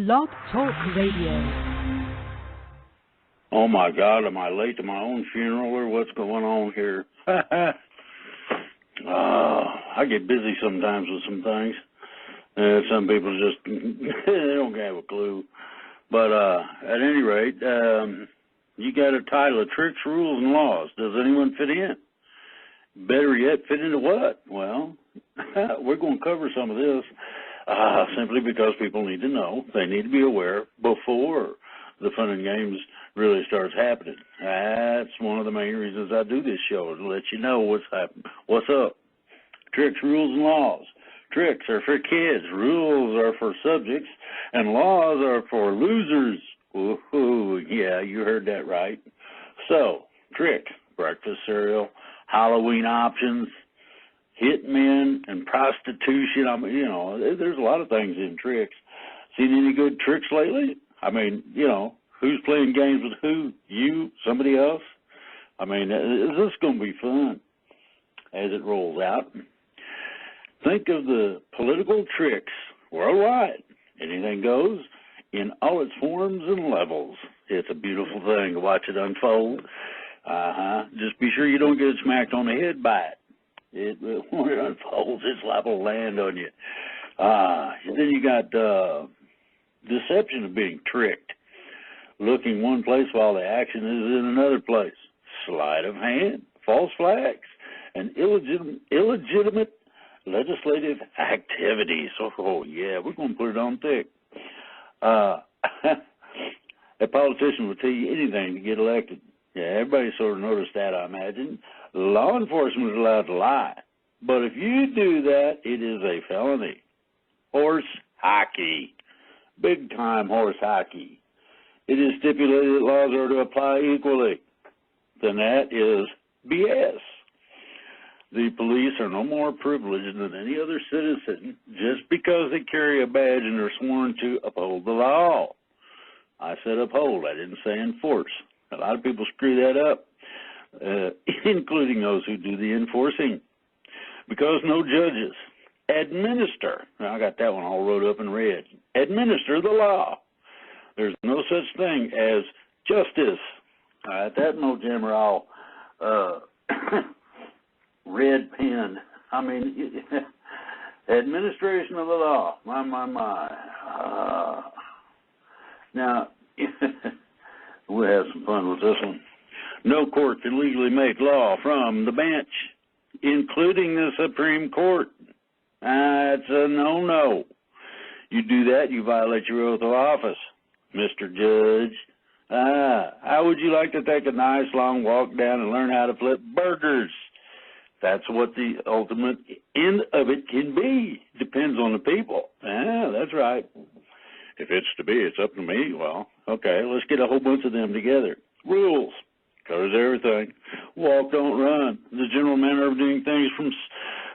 Blog Talk Radio. Oh my God, am I late to my own funeral or what's going on here? I get busy sometimes with some things. Some people just, they don't have a clue. But at any rate, you got a title of Tricks, Rules, and Laws. Does anyone fit in? Better yet, fit into what? Well, we're going to cover some of this simply because people need to know. They need to be aware before the fun and games really starts happening. That's one of the main reasons I do this show, to let you know what's happening, what's up. Tricks, rules, and laws. Tricks are for kids, rules are for subjects, and laws are for losers. Ooh, yeah, you heard that right. So, trick, breakfast cereal, Halloween options, hitmen, and prostitution. I mean, there's a lot of things in tricks. Seen any good tricks lately? I mean, who's playing games with who? You? Somebody else? I mean, this is going to be fun as it rolls out. Think of the political tricks worldwide. Anything goes in all its forms and levels. It's a beautiful thing to watch it unfold. Just be sure you don't get smacked on the head by it. When it unfolds, it's liable to land on you. Then you got deception of being tricked. Looking one place while the action is in another place. Sleight of hand, false flags, and illegitimate legislative activities. Oh, yeah, we're going to put it on thick. A politician will tell you anything to get elected. Yeah, everybody sort of noticed that, I imagine. Law enforcement is allowed to lie. But if you do that, it is a felony. Horse hockey. Big-time horse hockey. It is stipulated that laws are to apply equally. Then that is BS. The police are no more privileged than any other citizen just because they carry a badge and are sworn to uphold the law. I said uphold. I didn't say enforce. A lot of people screw that up, including those who do the enforcing. Because no judges administer. Now, I got that one all wrote up in red. Administer the law. There's no such thing as justice. That no jammer all red pen. I mean, administration of the law. My. Now, we'll have some fun with this one. No court can legally make law from the bench, including the Supreme Court. That's a no-no. You do that, you violate your oath of office, Mr. Judge. How would you like to take a nice long walk down and learn how to flip burgers? That's what the ultimate end of it can be. Depends on the people. That's right. If it's to be, it's up to me. Well, okay, let's get a whole bunch of them together. Rules covers everything. Walk, don't run. The general manner of doing things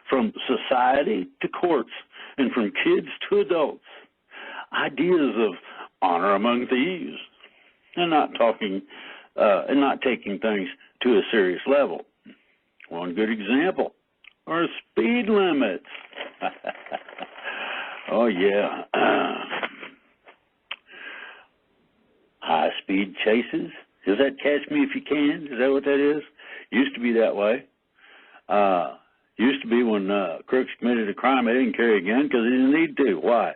from society to courts and from kids to adults. Ideas of honor among thieves and not taking things to a serious level. One good example are speed limits. Oh, yeah. High-speed chases. Is that catch me if you can? Is that what that is? Used to be that way. Used to be when crooks committed a crime, they didn't carry a gun because they didn't need to. Why?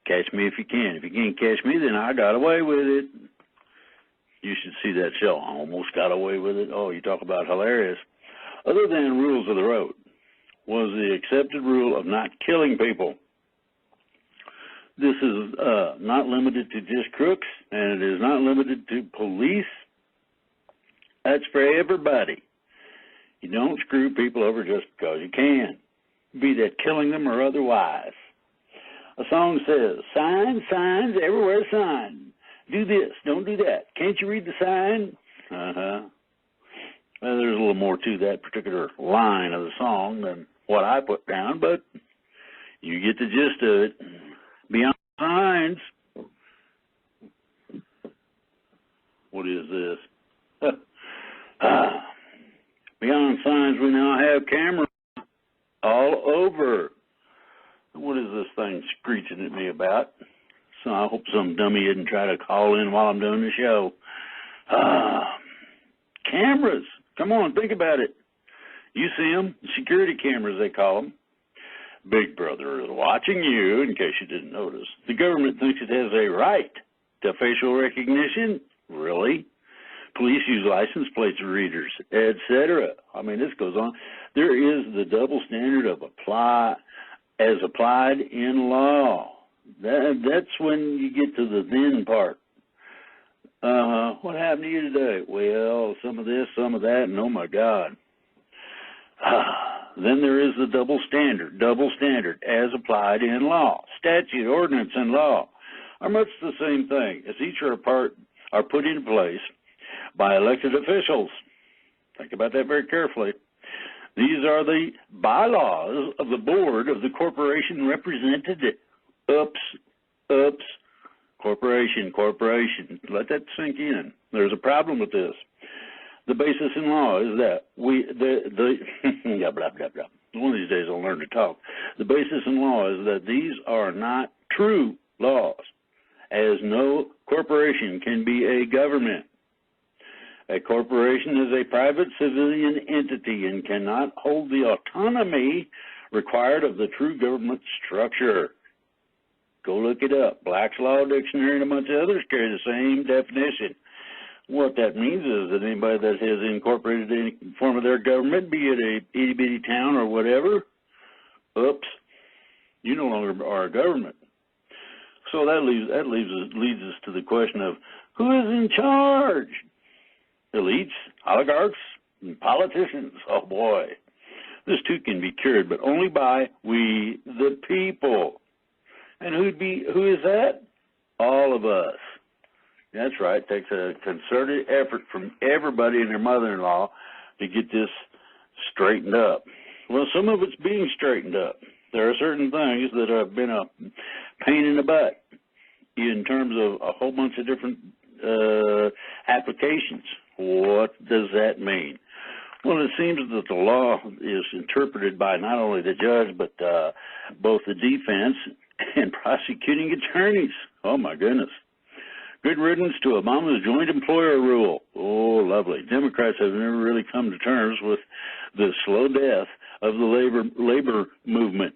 Catch me if you can. If you can't catch me, then I got away with it. You should see that show. I almost got away with it. Oh, you talk about hilarious. Other than rules of the road was the accepted rule of not killing people. This is not limited to just crooks, and it is not limited to police. That's for everybody. You don't screw people over just because you can, be that killing them or otherwise. A song says, signs, everywhere sign. Do this, don't do that. Can't you read the sign? Well, there's a little more to that particular line of the song than what I put down, but you get the gist of it. Beyond signs. What is this? Beyond signs, we now have cameras all over. What is this thing screeching at me about? So I hope some dummy didn't try to call in while I'm doing the show. Cameras. Come on, think about it. You see them? Security cameras, they call them. Big Brother is watching you, in case you didn't notice. The government thinks it has a right to facial recognition. Really? Police use license plates readers, etc. I mean, this goes on. There is the double standard of as applied in law. That's when you get to the then part. What happened to you today? Well, some of this, some of that, and oh my God. Then there is the double standard as applied in law. Statute, ordinance, and law are much the same thing, as each are put in place by elected officials. Think about that very carefully. These are the bylaws of the board of the corporation represented. Oops. Corporation. Let that sink in. There's a problem with this. The basis in law is that blah, blah, blah. One of these days I'll learn to talk. The basis in law is that these are not true laws, as no corporation can be a government. A corporation is a private civilian entity and cannot hold the autonomy required of the true government structure. Go look it up. Black's Law Dictionary and a bunch of others carry the same definition. What that means is that anybody that has incorporated any form of their government, be it a itty-bitty town or whatever, oops, you no longer are a government. So that leads us to the question of who is in charge? Elites, oligarchs, and politicians. Oh boy. This too can be cured, but only by we the people. And who is that? All of us. That's right. It takes a concerted effort from everybody and their mother-in-law to get this straightened up. Well, some of it's being straightened up. There are certain things that have been a pain in the butt in terms of a whole bunch of different applications. What does that mean? Well, it seems that the law is interpreted by not only the judge, but both the defense and prosecuting attorneys. Oh, my goodness. Good riddance to Obama's joint employer rule. Oh, lovely. Democrats have never really come to terms with the slow death of the labor movement.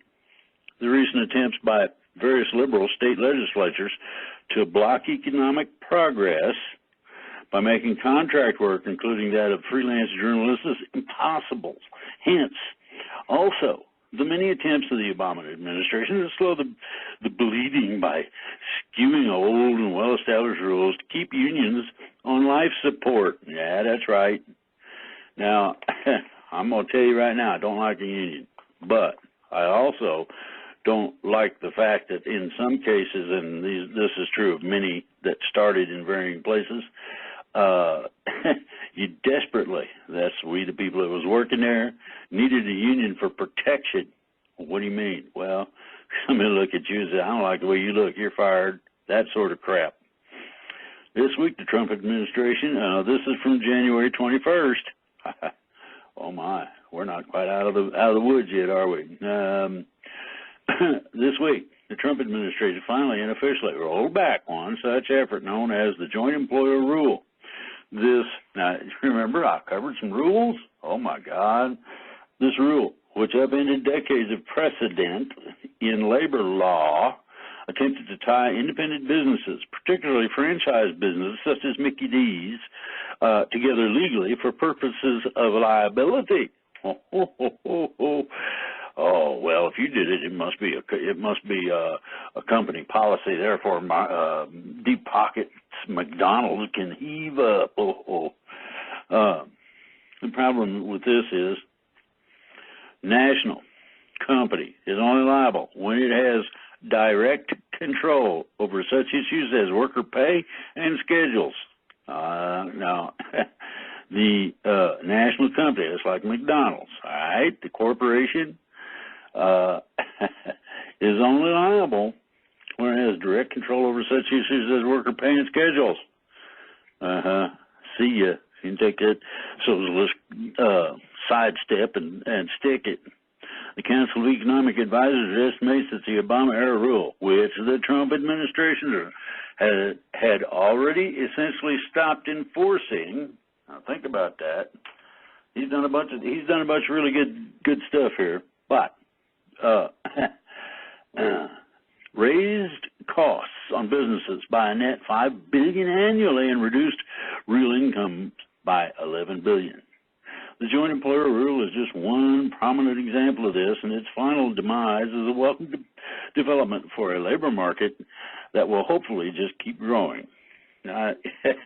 The recent attempts by various liberal state legislatures to block economic progress by making contract work, including that of freelance journalists, is impossible. Hence, also, the many attempts of the Obama administration to slow the bleeding by skewing old and well-established rules to keep unions on life support. Yeah, that's right. Now, I'm going to tell you right now, I don't like a union, but I also don't like the fact that in some cases, and this is true of many that started in varying places, you desperately, that's we the people that was working there, needed a union for protection. What do you mean? Well, I'm going to look at you and say, I don't like the way you look, you're fired, that sort of crap. This week, the Trump administration, this is from January 21st. Oh my, we're not quite out of the woods yet, are we? This week, the Trump administration finally and officially rolled back one such effort known as the joint employer rule. Now, remember, I covered some rules. Oh my God. This rule, which upended decades of precedent in labor law, attempted to tie independent businesses, particularly franchise businesses such as Mickey D's, together legally for purposes of liability. Oh, well, if you did it, it must be a company policy. Therefore, deep pockets McDonald's can heave up. The problem with this is national company is only liable when it has direct control over such issues as worker pay and schedules. Now, the national company, it's like McDonald's, all right? The corporation is only liable when it has direct control over such issues as worker pay and schedules. See ya. You can take that, so let's sidestep and stick it. The Council of Economic Advisors estimates that the Obama-era rule, which the Trump administration had already essentially stopped enforcing. Now think about that. He's done a bunch of really good stuff here, but raised costs on businesses by a net $5 billion annually and reduced real income by $11 billion. The joint employer rule is just one prominent example of this, and its final demise is a welcome development for a labor market that will hopefully just keep growing. Now, this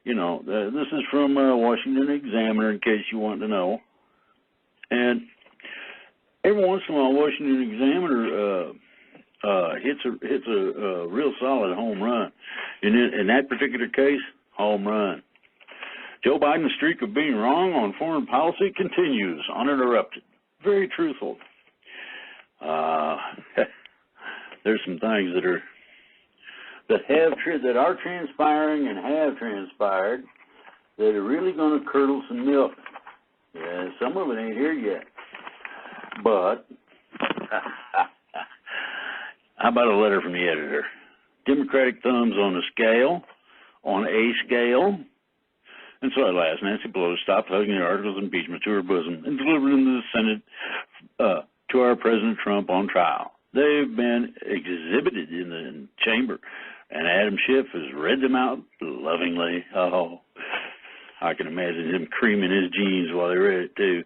is from Washington Examiner, in case you want to know. And every once in a while, Washington Examiner hits a real solid home run. In that particular case, home run. Joe Biden's streak of being wrong on foreign policy continues uninterrupted. Very truthful. There's some things that are transpiring and have transpired that are really going to curdle some milk. Yeah, some of it ain't here yet. But how about a letter from the editor? Democratic thumbs on a scale, and so at last, Nancy Pelosi stopped hugging the articles of impeachment to her bosom and delivered them to the Senate to our President Trump on trial. They've been exhibited in the chamber, and Adam Schiff has read them out lovingly. Oh, I can imagine him creaming his jeans while he read it, too.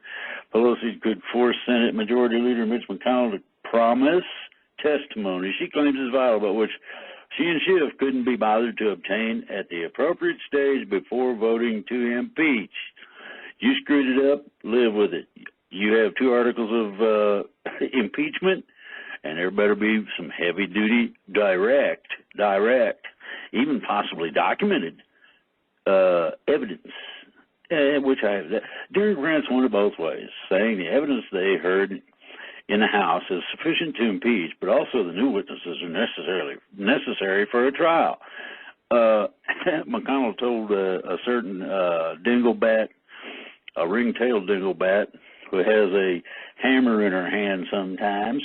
Pelosi could force Senate Majority Leader Mitch McConnell to promise testimony she claims is vital, but which she and Schiff couldn't be bothered to obtain at the appropriate stage before voting to impeach. You screwed it up, live with it. You have 2 articles of impeachment, and there better be some heavy-duty, direct, even possibly documented evidence, which I have. Darren Grant's won it both ways, saying the evidence they heard in the House is sufficient to impeach, but also the new witnesses are necessary for a trial. McConnell told a certain dinglebat, a ring-tailed dinglebat, who has a hammer in her hand sometimes,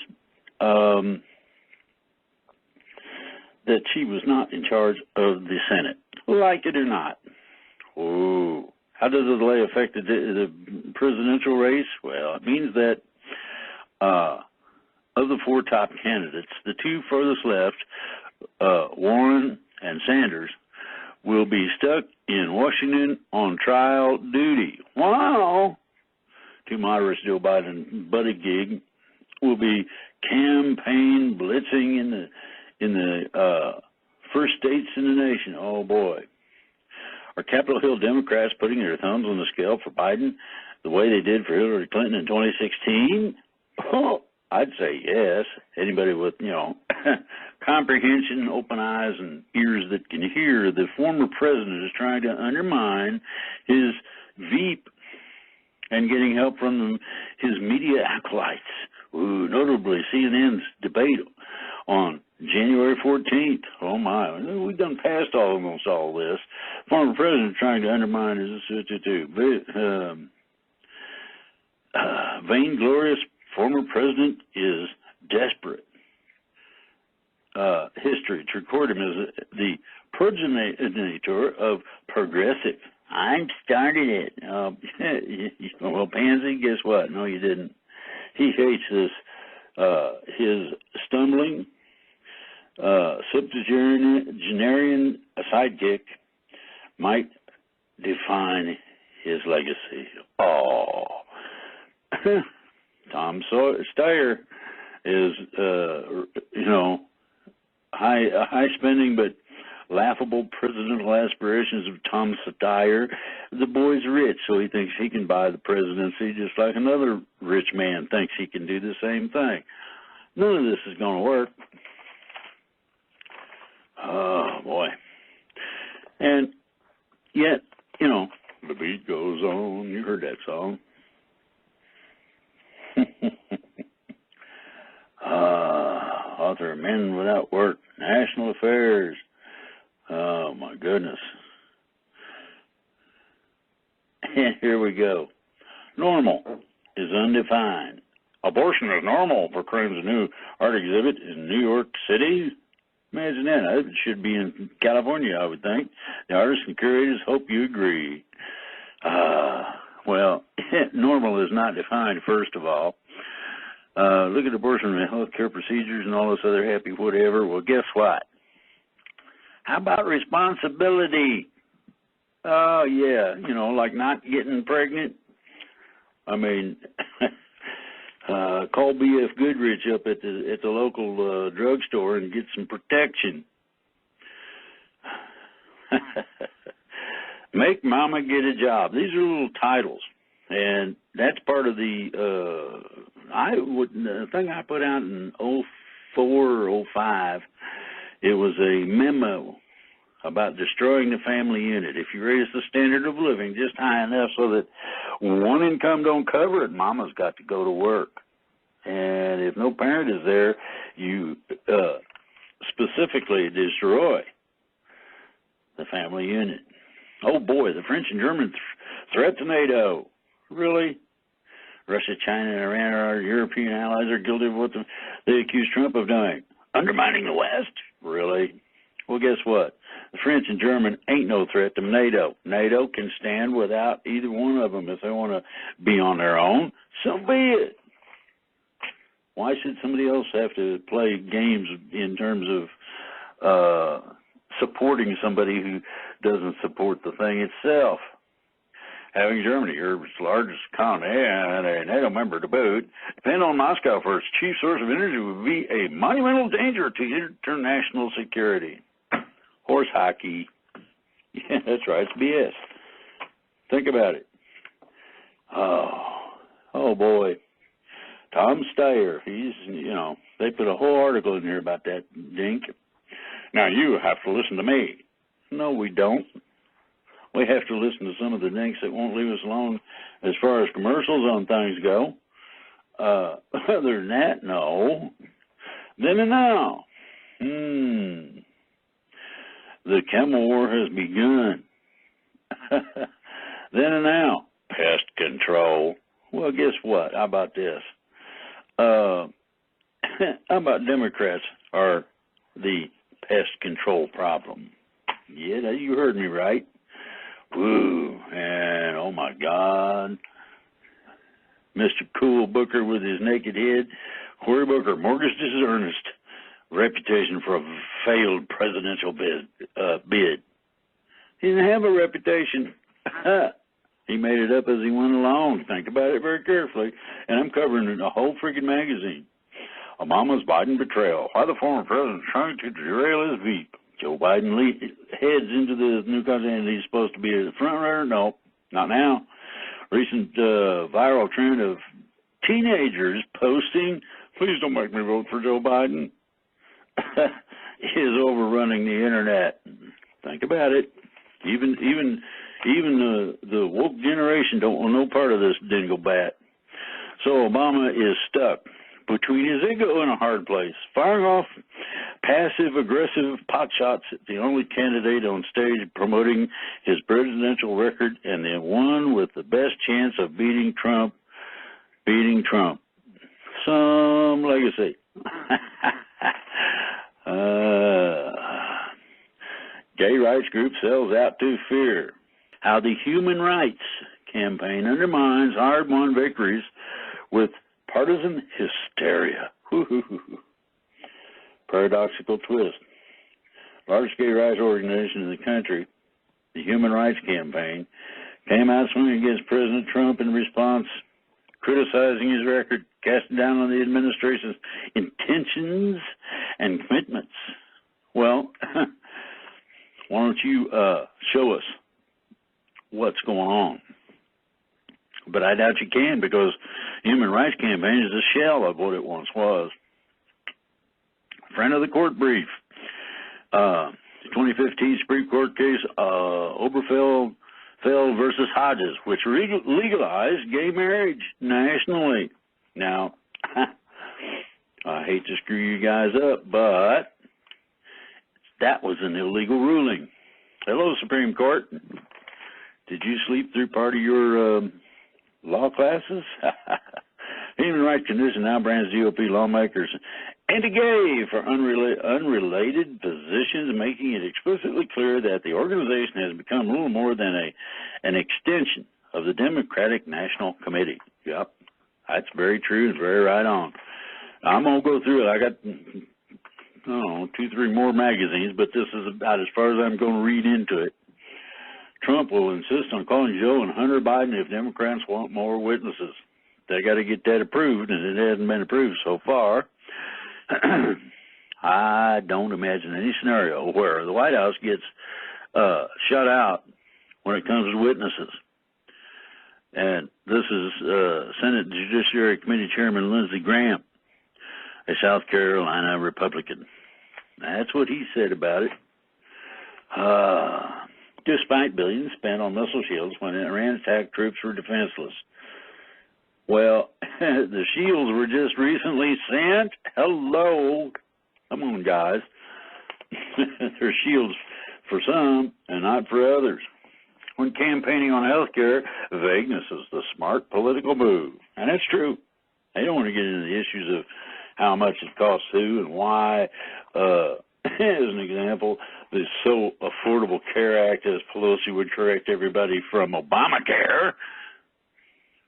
that she was not in charge of the Senate, like it or not. Ooh. How does the delay affect the presidential race? Well, it means that of the 4 top candidates, the 2 furthest left, Warren and Sanders, will be stuck in Washington on trial duty. Wow! 2 moderates, Joe Biden and Buttigieg, will be campaign blitzing in the first states in the nation. Oh boy! Are Capitol Hill Democrats putting their thumbs on the scale for Biden the way they did for Hillary Clinton in 2016? Oh, I'd say yes. Anybody with, comprehension, open eyes, and ears that can hear the former president is trying to undermine his Veep and getting help from his media acolytes. Ooh, notably CNN's debate on January 14th. Oh, my. We've done past almost all this. Former president trying to undermine his vainglorious former president is desperate. History to record him as the progenitor of progressive. I started it. Well, Pansy, guess what? No, you didn't. He hates this. His stumbling, septuagenarian sidekick might define his legacy. Oh. Tom Steyer is, high spending but laughable presidential aspirations of Tom Steyer. The boy's rich, so he thinks he can buy the presidency just like another rich man thinks he can do the same thing. None of this is going to work. Oh, boy. And yet, the beat goes on. You heard that song. Author of Men Without Work, National Affairs. Oh, my goodness. And here we go. Normal is undefined. Abortion is normal, proclaims a new art exhibit in New York City. Imagine that. It should be in California, I would think. The artists and curators hope you agree. Well, normal is not defined, first of all. Look at abortion and health care procedures and all this other happy whatever. Well, guess what? How about responsibility? Oh, yeah, like not getting pregnant. I mean, call B.F. Goodrich up at the local drugstore and get some protection. Make mama get a job. These are little titles, and that's part of the thing I put out in 04 or 05. It was a memo about destroying the family unit. If you raise the standard of living just high enough so that one income don't cover it, mama's got to go to work. And if no parent is there, you specifically destroy the family unit. Oh boy, the French and German threat to NATO. Really? Russia, China, and Iran, our European allies, are guilty of what they accuse Trump of doing. Undermining the West? Really? Well, guess what? The French and German ain't no threat to NATO. NATO can stand without either one of them if they want to be on their own. So be it. Why should somebody else have to play games in terms of supporting somebody who doesn't support the thing itself? Having Germany, Europe's largest economy, and a NATO member to boot, depend on Moscow for its chief source of energy would be a monumental danger to international security. Horse hockey. Yeah, that's right. It's BS. Think about it. Oh boy. Tom Steyer. He's, they put a whole article in here about that dink. Now you have to listen to me. No, we don't. We have to listen to some of the dinks that won't leave us alone as far as commercials on things go. Other than that, no. Then and now. The chem war has begun. Then and now. Pest control. Well, guess what? How about this? How about Democrats are the pest control problem? Yeah, you heard me right. Woo, and oh my God, Mr. Cool Booker with his naked head. Cory Booker mortgaged his earnest reputation for a failed presidential bid. He didn't have a reputation. He made it up as he went along. Think about it very carefully. And I'm covering a whole freaking magazine. Obama's Biden betrayal. Why the former president trying to derail his veep. Joe Biden heads into the new country. He's supposed to be a front runner. No, not now. Recent viral trend of teenagers posting, "Please don't make me vote for Joe Biden," is overrunning the internet. Think about it. Even the woke generation don't want no part of this dingle bat. So Obama is stuck between his ego and a hard place, firing off passive-aggressive potshots at the only candidate on stage promoting his presidential record and the one with the best chance of beating Trump. Some legacy. Gay rights group sells out to fear. How the Human Rights Campaign undermines hard-won victories with partisan hysteria. Paradoxical twist. Largest gay rights organization in the country, the Human Rights Campaign, came out swinging against President Trump in response, criticizing his record, casting down on the administration's intentions and commitments. Well, why don't you show us what's going on? But I doubt you can, because Human Rights Campaign is a shell of what it once was. Friend of the court brief. 2015 Supreme Court case, Obergefell versus Hodges, which legalized gay marriage nationally. Now, I hate to screw you guys up, but that was an illegal ruling. Hello, Supreme Court. Did you sleep through part of your law classes? Human rights condition now brands GOP lawmakers anti-gay for unrelated positions, making it explicitly clear that the organization has become little more than an extension of the Democratic National Committee. Yep, that's very true and very right on. I'm going to go through it. I got, I don't know, 2-3 more magazines, but this is about as far as I'm going to read into it. Trump will insist on calling Joe and Hunter Biden if Democrats want more witnesses. They got to get that approved, and it hasn't been approved so far. I don't imagine any scenario where the White House gets shut out when it comes to witnesses. And this is Senate Judiciary Committee Chairman Lindsey Graham, a South Carolina Republican. That's what he said about it. Despite billions spent on missile shields when Iran attacked, troops were defenseless. Well, the shields were just recently sent. Hello. Come on, guys. They're shields for some and not for others. When campaigning on health care, vagueness is the smart political move. And that's true. They don't want to get into the issues of how much it costs who and why. As an example, the So Affordable Care Act, as Pelosi would correct everybody from Obamacare.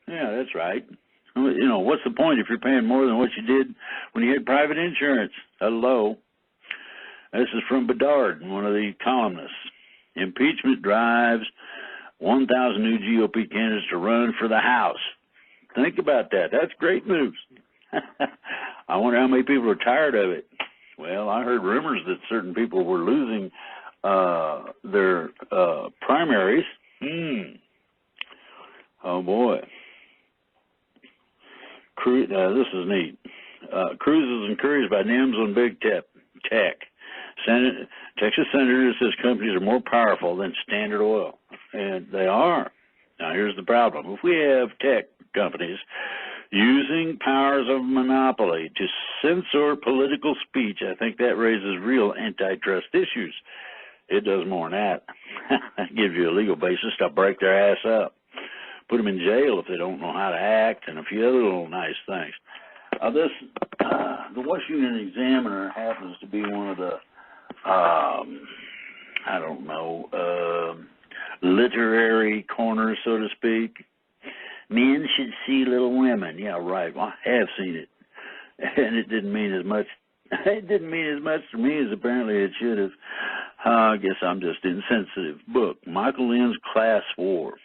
Yeah, that's right. You know, what's the point if you're paying more than what you did when you had private insurance? Hello. This is from Bedard, one of the columnists. Impeachment drives 1,000 new GOP candidates to run for the House. Think about that. That's great news. I wonder how many people are tired of it. Well, I heard rumors that certain people were losing their primaries. Oh, boy. This is neat. Cruz is encouraged by NIMS on big tech. Texas Senator says companies are more powerful than Standard Oil, and they are. Now, here's the problem. If we have tech companies using powers of monopoly to censor political speech, I think that raises real antitrust issues. It does more than that. That gives you a legal basis to break their ass up, put them in jail if they don't know how to act, and a few other little nice things. The Washington Examiner happens to be one of the, literary corners, so to speak. Men should see Little Women. Yeah, right. Well, I have seen it, and it didn't mean as much. It didn't mean as much to me as apparently it should have. I guess I'm just insensitive. Book, Michael Lynn's Class War.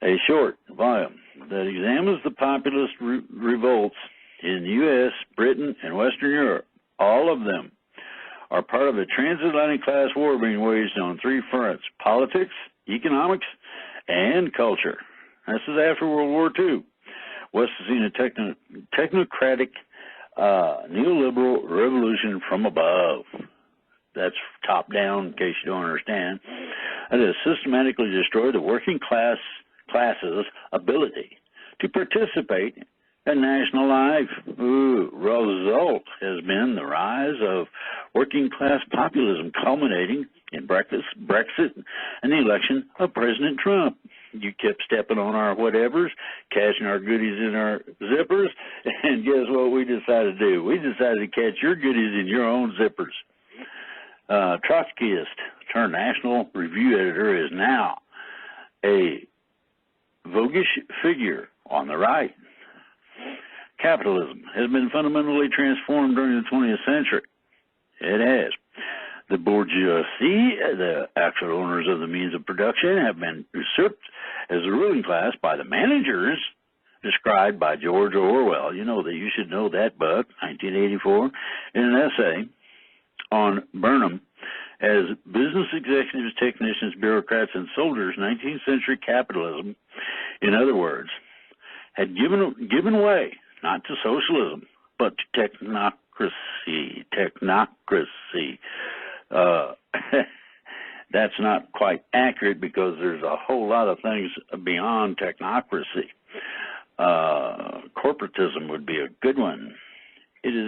A short volume that examines the populist revolts in the U.S., Britain, and Western Europe. All of them are part of a transatlantic class war being waged on 3 fronts: politics, economics, and culture. This is after World War II. West has seen a technocratic neoliberal revolution from above. That's top down, in case you don't understand. That has systematically destroyed the working class's ability to participate in national life. Result has been the rise of working class populism, culminating in Brexit and the election of President Trump. You kept stepping on our whatevers, cashing our goodies in our zippers, and guess what we decided to do? We decided to catch your goodies in your own zippers. Trotskyist turned National Review editor is now a voguish figure on the right. Capitalism has been fundamentally transformed during the 20th century. It has. The bourgeoisie, the actual owners of the means of production, have been usurped as the ruling class by the managers described by George Orwell. You know that you should know that book, 1984, in an essay on Burnham as business executives, technicians, bureaucrats, and soldiers. 19th century capitalism, in other words, had given way not to socialism, but to technocracy. That's not quite accurate because there's a whole lot of things beyond technocracy. Corporatism would be a good one. It is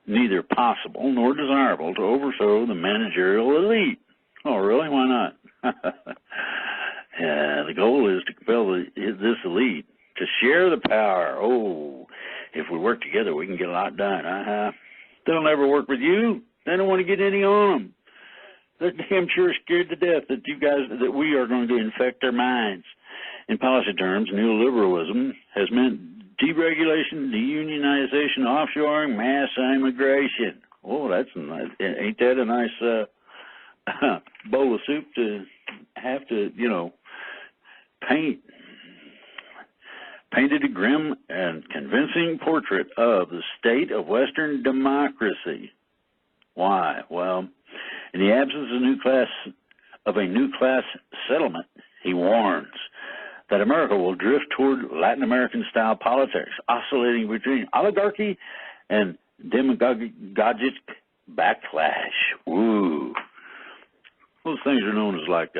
neither possible nor desirable to overthrow the managerial elite. Oh, really? Why not? The goal is to compel this elite to share the power. Oh, if we work together, we can get a lot done. They'll never work with you. They don't want to get any on them. They're damn sure scared to death that we are going to infect their minds. In policy terms, neoliberalism has meant deregulation, deunionization, offshoring, mass immigration. Oh, that's nice. Ain't that a nice bowl of soup to have to, painted a grim and convincing portrait of the state of Western democracy. Why? Well, in the absence of a new class settlement, he warns that America will drift toward Latin American-style politics, oscillating between oligarchy and demagogic backlash. Woo. Those things are known as like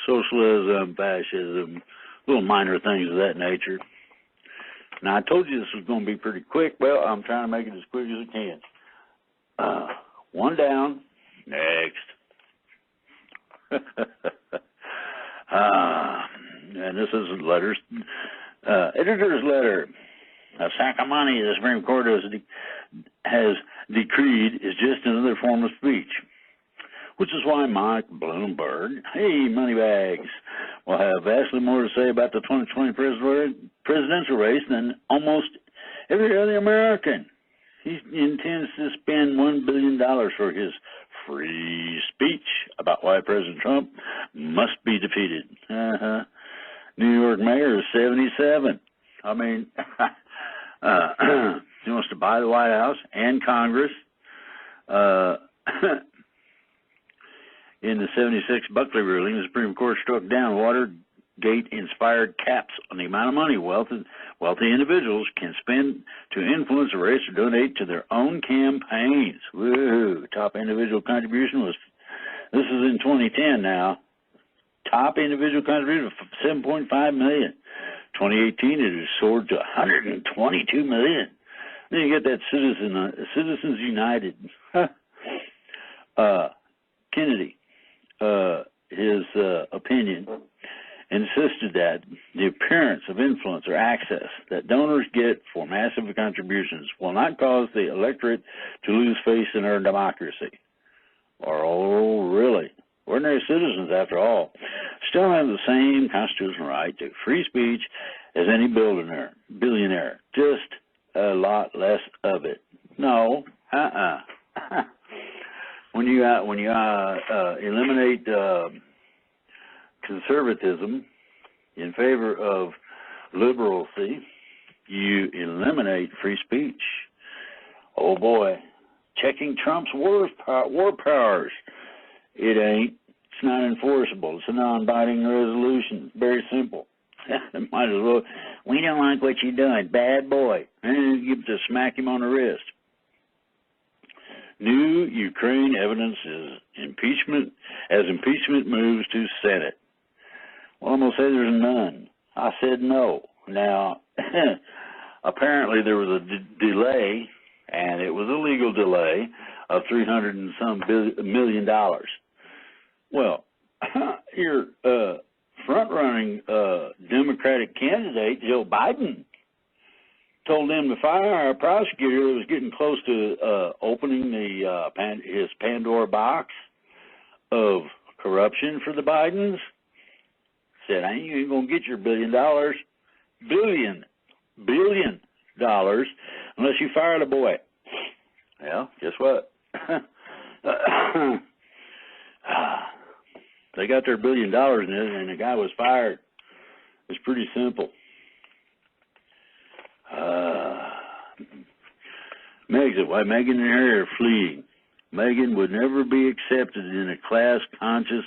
socialism, fascism, little minor things of that nature. Now, I told you this was going to be pretty quick. Well, I'm trying to make it as quick as I can. One down. Next. And this is letters. Editor's letter. A sack of money the Supreme Court has decreed is just another form of speech, which is why Mike Bloomberg, hey, moneybags, will have vastly more to say about the 2020 presidential race than almost every other American. He intends to spend $1 billion for his free speech about why President Trump must be defeated. New York mayor is 77. I mean, he wants to buy the White House and Congress. In the 76 Buckley ruling, the Supreme Court struck down Watergate-inspired caps on the amount of money wealthy individuals can spend to influence a race or donate to their own campaigns. Woo! Top individual contribution was, this is in 2010 now, top individual contribution of $7.5 million. 2018, it has soared to $122 million. Then you get that Citizens United. Kennedy, his opinion, insisted that the appearance of influence or access that donors get for massive contributions will not cause the electorate to lose faith in our democracy. Or, oh, really? Ordinary citizens, after all, still have the same constitutional right to free speech as any billionaire. Just a lot less of it. No, When you eliminate conservatism in favor of liberalcy, you eliminate free speech. Oh boy, checking Trump's war powers. It ain't. It's not enforceable. It's a non-binding resolution. Very simple. Might as well. We don't like what you're doing. Bad boy. And you have to smack him on the wrist. New Ukraine evidence is impeachment moves to Senate. Well, I'm going to say there's none. I said no. Now, apparently there was a delay, and it was a legal delay of $300 and some million. Well, your front-running Democratic candidate, Joe Biden, told them to fire a prosecutor that was getting close to opening his Pandora box of corruption for the Bidens. Said, I ain't even going to get your $1 billion. $billion unless you fire the boy. Well, guess what? They got their $1 billion in it, and the guy was fired. It's pretty simple. Why Meghan and Harry are fleeing. Meghan would never be accepted in a class-conscious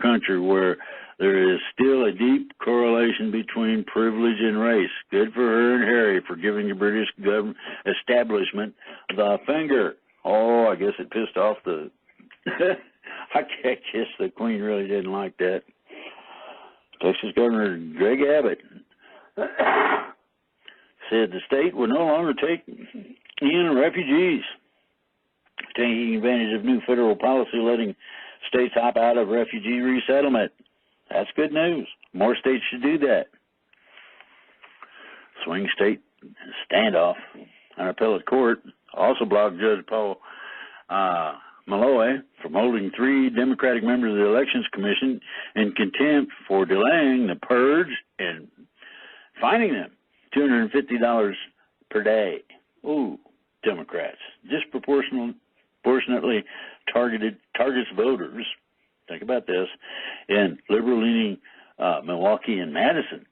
country where there is still a deep correlation between privilege and race. Good for her and Harry for giving the British government establishment the finger. Oh, I guess it pissed off the... I guess the Queen really didn't like that. Texas Governor Greg Abbott said the state will no longer take in refugees, taking advantage of new federal policy letting states opt out of refugee resettlement. That's good news. More states should do that. Swing state standoff on appellate court also blocked Judge Paul Malloy from holding 3 Democratic members of the Elections Commission in contempt for delaying the purge and fining them $250 per day. Ooh, Democrats disproportionately targets voters. Think about this in liberal-leaning Milwaukee and Madison.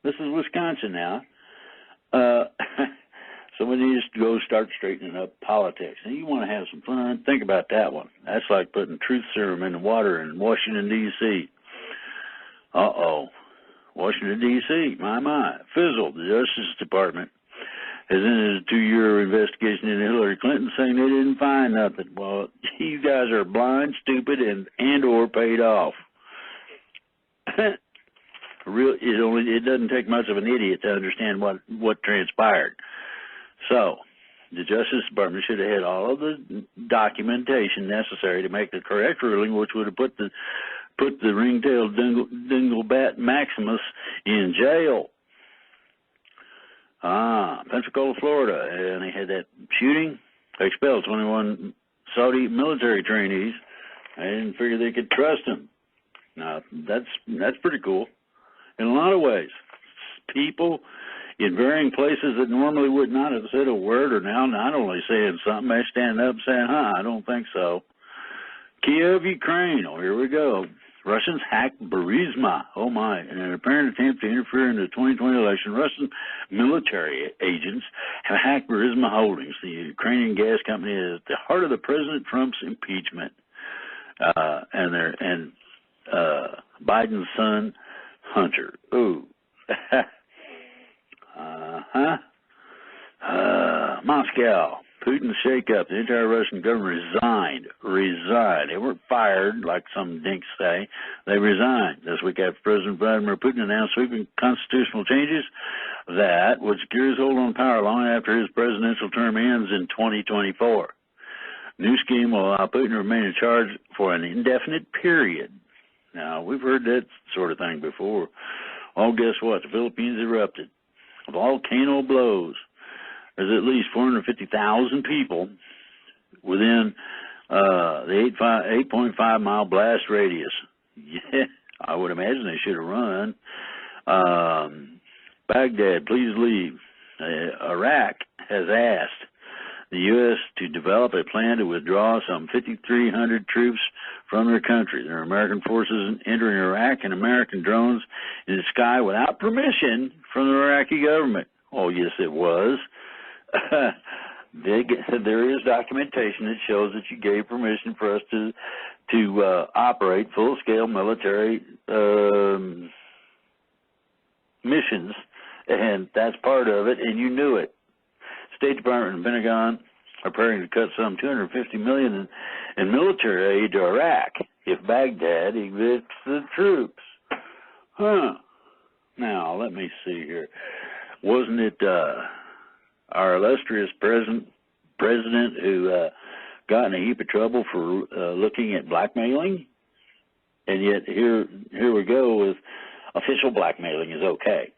This is Wisconsin now. Somebody needs to go start straightening up politics. And you want to have some fun? Think about that one. That's like putting truth serum in the water in Washington, D.C. Uh-oh. Washington, D.C., my. Fizzled. The Justice Department has ended a 2-year investigation into Hillary Clinton, saying they didn't find nothing. Well, you guys are blind, stupid, and or paid off. It doesn't take much of an idiot to understand what transpired. So, the Justice Department should have had all of the documentation necessary to make the correct ruling, which would have put the ring-tailed dinglebat Maximus in jail. Pensacola, Florida, and they had that shooting. They expelled 21 Saudi military trainees. I didn't figure they could trust them. Now, that's pretty cool in a lot of ways. People in varying places that normally would not have said a word are now not only saying something, they stand up saying, I don't think so. Kiev, Ukraine. Oh, here we go. Russians hacked Burisma. Oh, my. In an apparent attempt to interfere in the 2020 election, Russian military agents have hacked Burisma Holdings. The Ukrainian gas company is at the heart of the President Trump's impeachment. And Biden's son, Hunter. Ooh. Moscow. Putin's shake-up. The entire Russian government resigned. They weren't fired, like some dinks say. They resigned this week after President Vladimir Putin announced sweeping constitutional changes that would secure his hold on power long after his presidential term ends in 2024. New scheme will allow Putin to remain in charge for an indefinite period. Now, we've heard that sort of thing before. Oh, guess what? The Philippines erupted. A volcano blows. There's at least 450,000 people within the 8.5-mile blast radius. Yeah, I would imagine they should have run. Baghdad, please leave. Iraq has asked the U.S. to develop a plan to withdraw some 5,300 troops from their country. There are American forces entering Iraq and American drones in the sky without permission from the Iraqi government. Oh, yes, it was. There is documentation that shows that you gave permission for us to operate full-scale military missions, and that's part of it, and you knew it. State Department and Pentagon are preparing to cut some $250 million in military aid to Iraq if Baghdad evicts the troops. Now, let me see here. Wasn't it our illustrious president who got in a heap of trouble for looking at blackmailing? And yet here we go with official blackmailing is okay.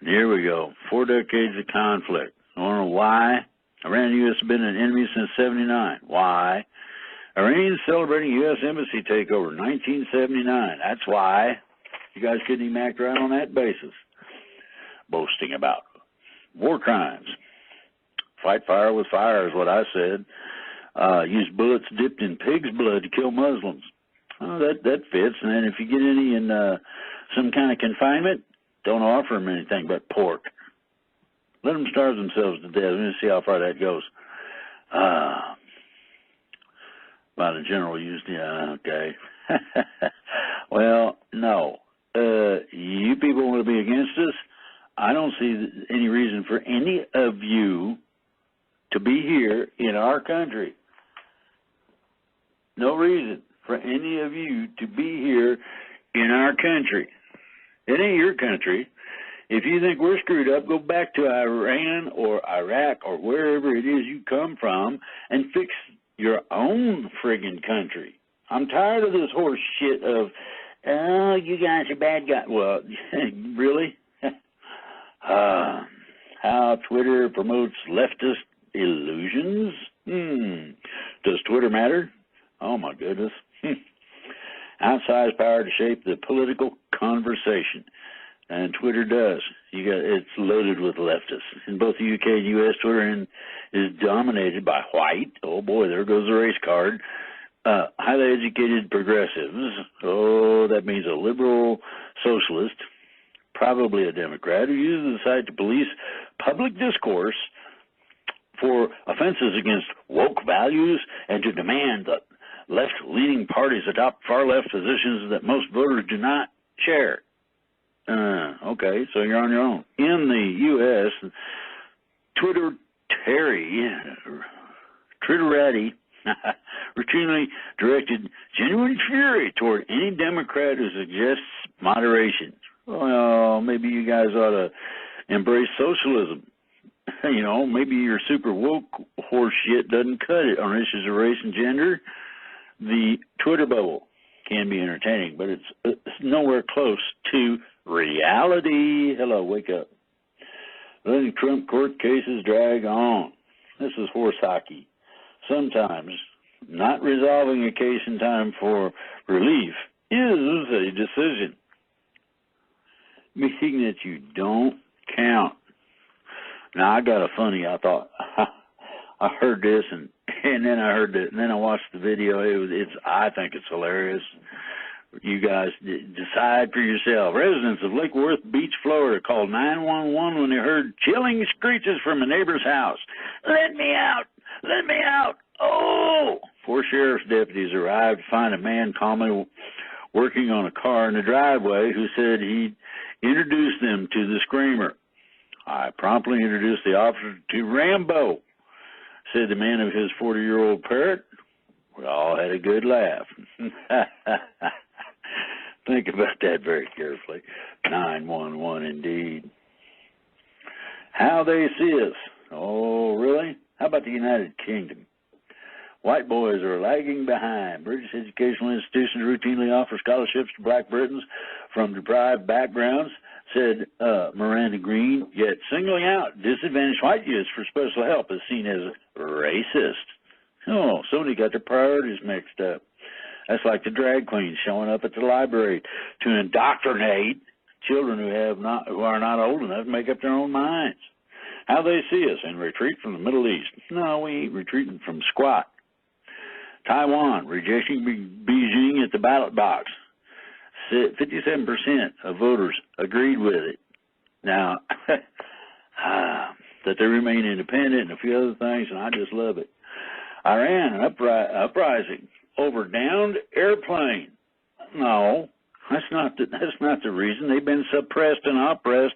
Here we go. 4 decades of conflict. I don't know why. Iran and the U.S. have been an enemy since '79. Why? Iranians celebrating U.S. embassy takeover 1979. That's why. You guys couldn't even act right on that basis. Boasting about war crimes. Fight fire with fire is what I said. Use bullets dipped in pig's blood to kill Muslims. Oh, that fits. And then if you get any in some kind of confinement, don't offer them anything but pork. Let them starve themselves to death. Let me see how far that goes. By the general used, yeah, okay. Well, no. You people want to be against us? I don't see any reason for any of you to be here in our country. No reason for any of you to be here in our country. It ain't your country. If you think we're screwed up, go back to Iran or Iraq or wherever it is you come from and fix your own friggin' country. I'm tired of this horse shit of, oh, you guys are bad guys. Well, really? How Twitter promotes leftist illusions? Does Twitter matter? Oh, my goodness. Outsized power to shape the political conversation. And Twitter does. It's loaded with leftists. In both the UK and US, Twitter is dominated by white. Oh, boy, there goes the race card. Highly educated progressives. Oh, that means a liberal socialist, probably a Democrat, who uses the site to police public discourse for offenses against woke values and to demand that left-leaning parties adopt far-left positions that most voters do not share. Okay, so you're on your own. In the U.S., Twitterati routinely directed genuine fury toward any Democrat who suggests moderation. Well, maybe you guys ought to embrace socialism. You know, maybe your super woke horse shit doesn't cut it on issues of race and gender. The Twitter bubble can be entertaining, but it's nowhere close to reality. Hello, wake up. Letting Trump court cases drag on. This is horse hockey. Sometimes not resolving a case in time for relief is a decision, meaning that you don't count. Now, I got a funny, I thought, I heard this, and then I heard it, and then I watched the video. I think it's hilarious. You guys decide for yourself. Residents of Lake Worth Beach, Florida, called 911 when they heard chilling screeches from a neighbor's house. Let me out! Let me out! Oh! 4 sheriff's deputies arrived to find a man calmly working on a car in the driveway who said he'd introduced them to the screamer. I promptly introduced the officer to Rambo, said the man of his 40-year-old parrot. We all had a good laugh. Think about that very carefully. 911 indeed. How they see us. Oh, really? How about the United Kingdom? White boys are lagging behind. British educational institutions routinely offer scholarships to black Britons from deprived backgrounds, said Miranda Green, yet singling out disadvantaged white youths for special help is seen as racist. Oh, somebody got their priorities mixed up. That's like the drag queens showing up at the library to indoctrinate children who are not old enough to make up their own minds. How they see us in retreat from the Middle East. No, we ain't retreating from squat. Taiwan rejecting Beijing at the ballot box. 57% of voters agreed with it. Now, that they remain independent and a few other things, and I just love it. Iran, an uprising over downed airplane. No, that's not the reason. They've been suppressed and oppressed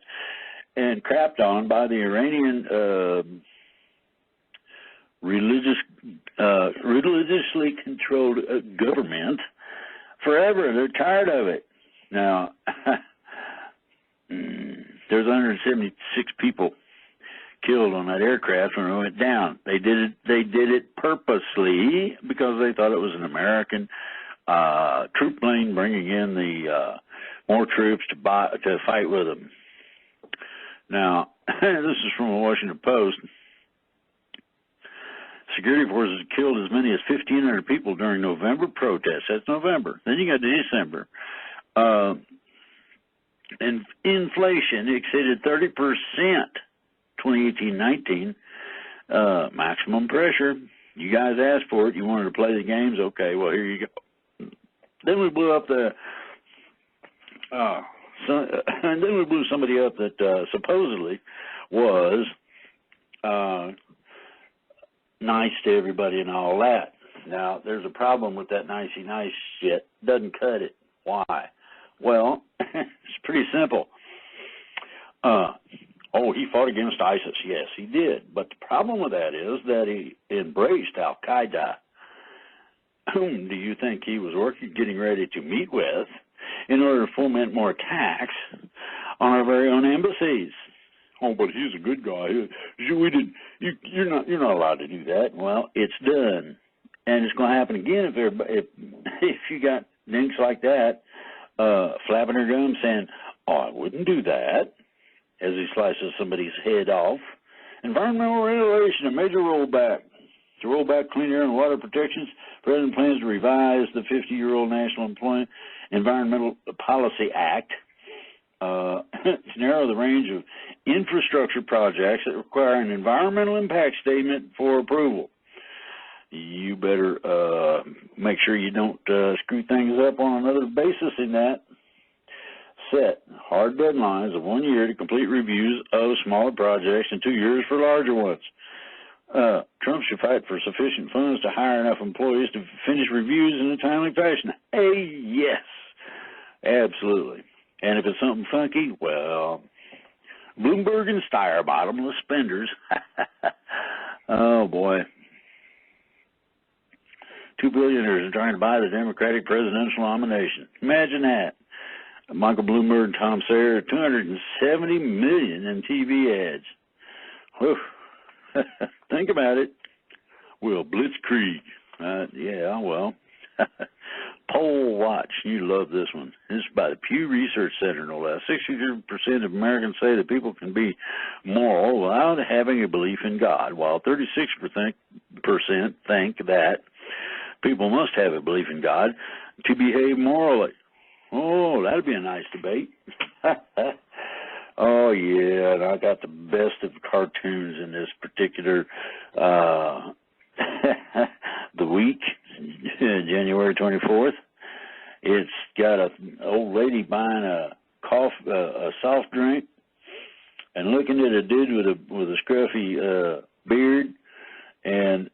and crapped on by the Iranian religiously controlled government forever. They're tired of it. Now, there's 176 people killed on that aircraft when it went down. They did it purposely because they thought it was an American troop plane bringing in the more troops to fight with them. Now, this is from the Washington Post. Security forces killed as many as 1,500 people during November protests. That's November. Then you got December. And inflation exceeded 30%, 2018-19. Maximum pressure. You guys asked for it. You wanted to play the games. Okay, well, here you go. Then we blew up and then we blew somebody up that supposedly was nice to everybody and all that. Now, there's a problem with that nicey nice shit. Doesn't cut it. Why? Well, it's pretty simple. He fought against ISIS. Yes, he did. But the problem with that is that he embraced Al-Qaeda. Whom do you think he was getting ready to meet with in order to foment more attacks on our very own embassies? Oh, but he's a good guy. You're not allowed to do that. Well, it's done, and it's going to happen again if if you got dinks like that, flapping her gums saying, "Oh, I wouldn't do that," as he slices somebody's head off. Environmental regulation, a major rollback. To roll back clean air and water protections, the President plans to revise the 50-year-old National Environmental Policy Act to narrow the range of infrastructure projects that require an environmental impact statement for approval. You better make sure you don't screw things up on another basis in that. Set hard deadlines of 1 year to complete reviews of smaller projects and 2 years for larger ones. Trump should fight for sufficient funds to hire enough employees to finish reviews in a timely fashion. Hey, yes, absolutely. And if it's something funky, well, Bloomberg and Steyer, bottomless spenders. Oh, boy. 2 billionaires are trying to buy the Democratic presidential nomination. Imagine that. Michael Bloomberg and Tom Sayer, $270 million in TV ads. Whew. Think about it. Well, blitzkrieg. Yeah, well. Poll watch. You love this one. This is by the Pew Research Center, no less. 62% of Americans say that people can be moral without having a belief in God, while 36% think that people must have a belief in God to behave morally. Oh, that'd be a nice debate. Oh, yeah, and I got the best of cartoons in this particular the week, January 24th. It's got an old lady buying a soft drink and looking at a dude with a scruffy beard, and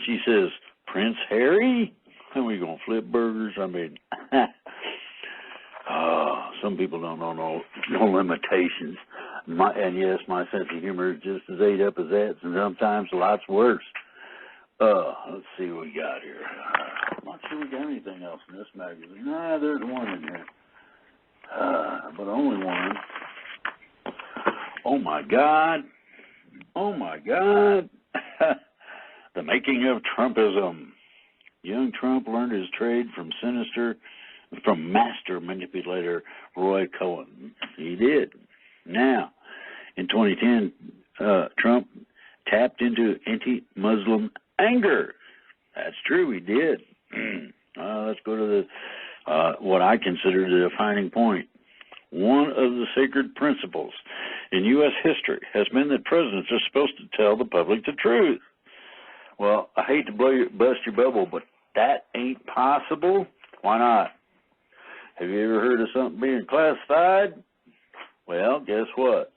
she says, "Prince Harry?" And we gonna flip burgers? I mean, some people don't know no limitations. And yes, my sense of humor is just as ate up as that, and sometimes lots worse. Let's see what we got here. I'm not sure we got anything else in this magazine. Nah, there's one in here, but only one. Oh my God! Oh my God! The making of Trumpism. Young Trump learned his trade from master manipulator Roy Cohen. He did. Now, in 2010, Trump tapped into anti-Muslim anger. That's true, he did. Let's go to what I consider the defining point. One of the sacred principles in U.S. history has been that presidents are supposed to tell the public the truth. Well, I hate to bust your bubble, but that ain't possible. Why not? Have you ever heard of something being classified? Well, guess what?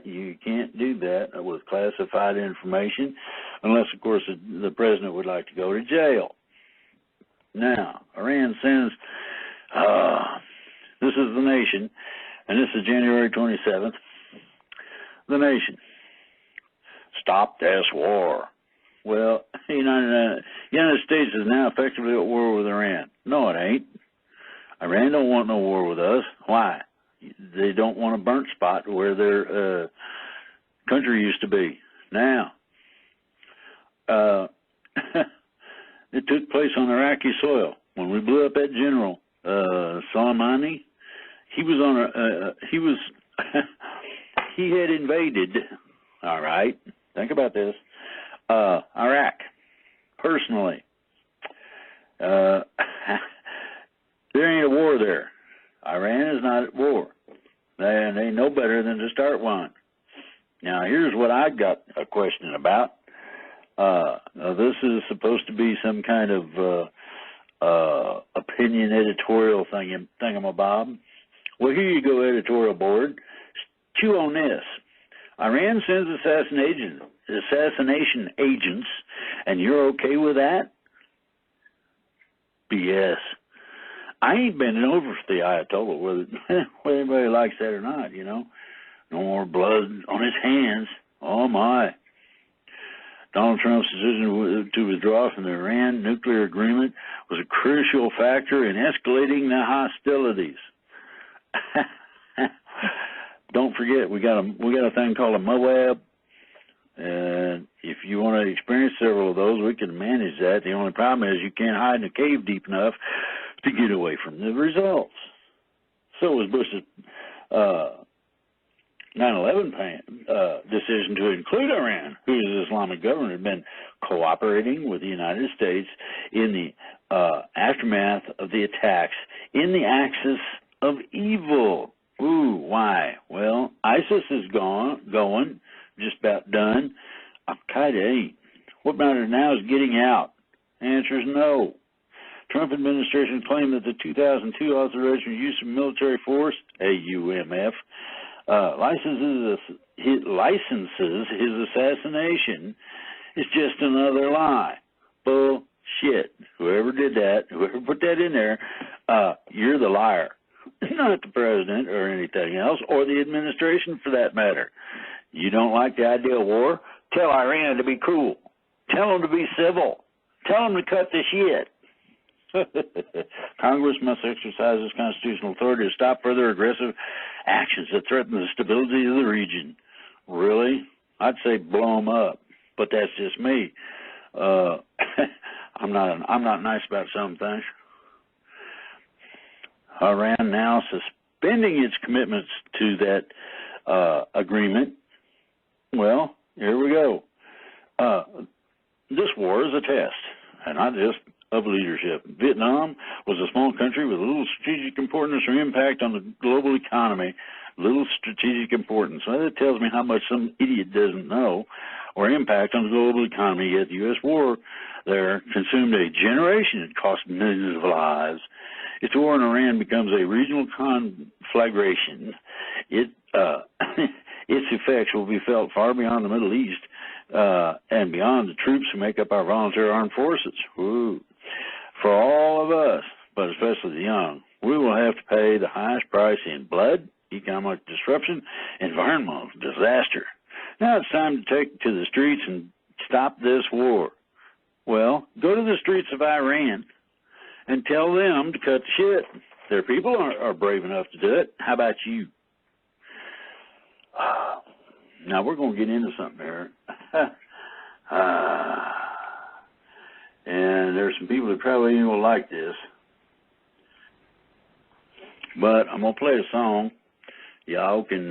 You can't do that with classified information unless, of course, the president would like to go to jail. Now, Iran sends, this is The Nation, and this is January 27th. The Nation. Stop this war. Well, the United States is now effectively at war with Iran. No, it ain't. Iran don't want no war with us. Why? They don't want a burnt spot where their country used to be. Now, it took place on Iraqi soil. When we blew up that general, Soleimani, he had invaded, all right, think about this, Iraq, personally. There ain't a war there. Iran is not at war. They know better than to start one. Now, here's what I got a question about. This is supposed to be some kind of opinion editorial thingamabob. Well, here you go, editorial board. Chew on this. Iran sends assassination agents, and you're okay with that? BS. I ain't bending over for the Ayatollah, whether anybody likes that or not, you know. No more blood on his hands. Oh, my. Donald Trump's decision to withdraw from the Iran nuclear agreement was a crucial factor in escalating the hostilities. Don't forget, we got a thing called a Moab. And if you want to experience several of those, we can manage that. The only problem is you can't hide in a cave deep enough to get away from the results. So was Bush's 9/11 decision to include Iran, whose Islamic government had been cooperating with the United States in the aftermath of the attacks in the axis of evil. Ooh, why? Well, ISIS is going, just about done. Al-Qaeda ain't. What matters now is getting out. Answer is no. Trump administration claimed that the 2002 authorization use of military force, AUMF, licenses his assassination is just another lie. Bullshit. Whoever did that, whoever put that in there, you're the liar. Not the president or anything else, or the administration for that matter. You don't like the idea of war? Tell Iran to be cool. Tell them to be civil. Tell them to cut the shit. Congress must exercise its constitutional authority to stop further aggressive actions that threaten the stability of the region. Really? I'd say blow them up, but that's just me. I'm not nice about some things. Iran now suspending its commitments to that agreement. Well, here we go. This war is a test, and not just of leadership. Vietnam was a small country with little strategic importance or impact on the global economy. Little strategic importance. Well, that tells me how much some idiot doesn't know, or impact on the global economy. Yet the U.S. war there consumed a generation. It cost millions of lives. If the war in Iran becomes a regional conflagration, its effects will be felt far beyond the Middle East and beyond the troops who make up our volunteer armed forces. Ooh. For all of us, but especially the young, we will have to pay the highest price in blood, economic disruption, environmental disaster. Now it's time to take to the streets and stop this war. Well, go to the streets of Iran and tell them to cut the shit. Their people are brave enough to do it. How about you? Now we're going to get into something here. And there's some people that probably ain't going to like this. But I'm going to play a song. Y'all can,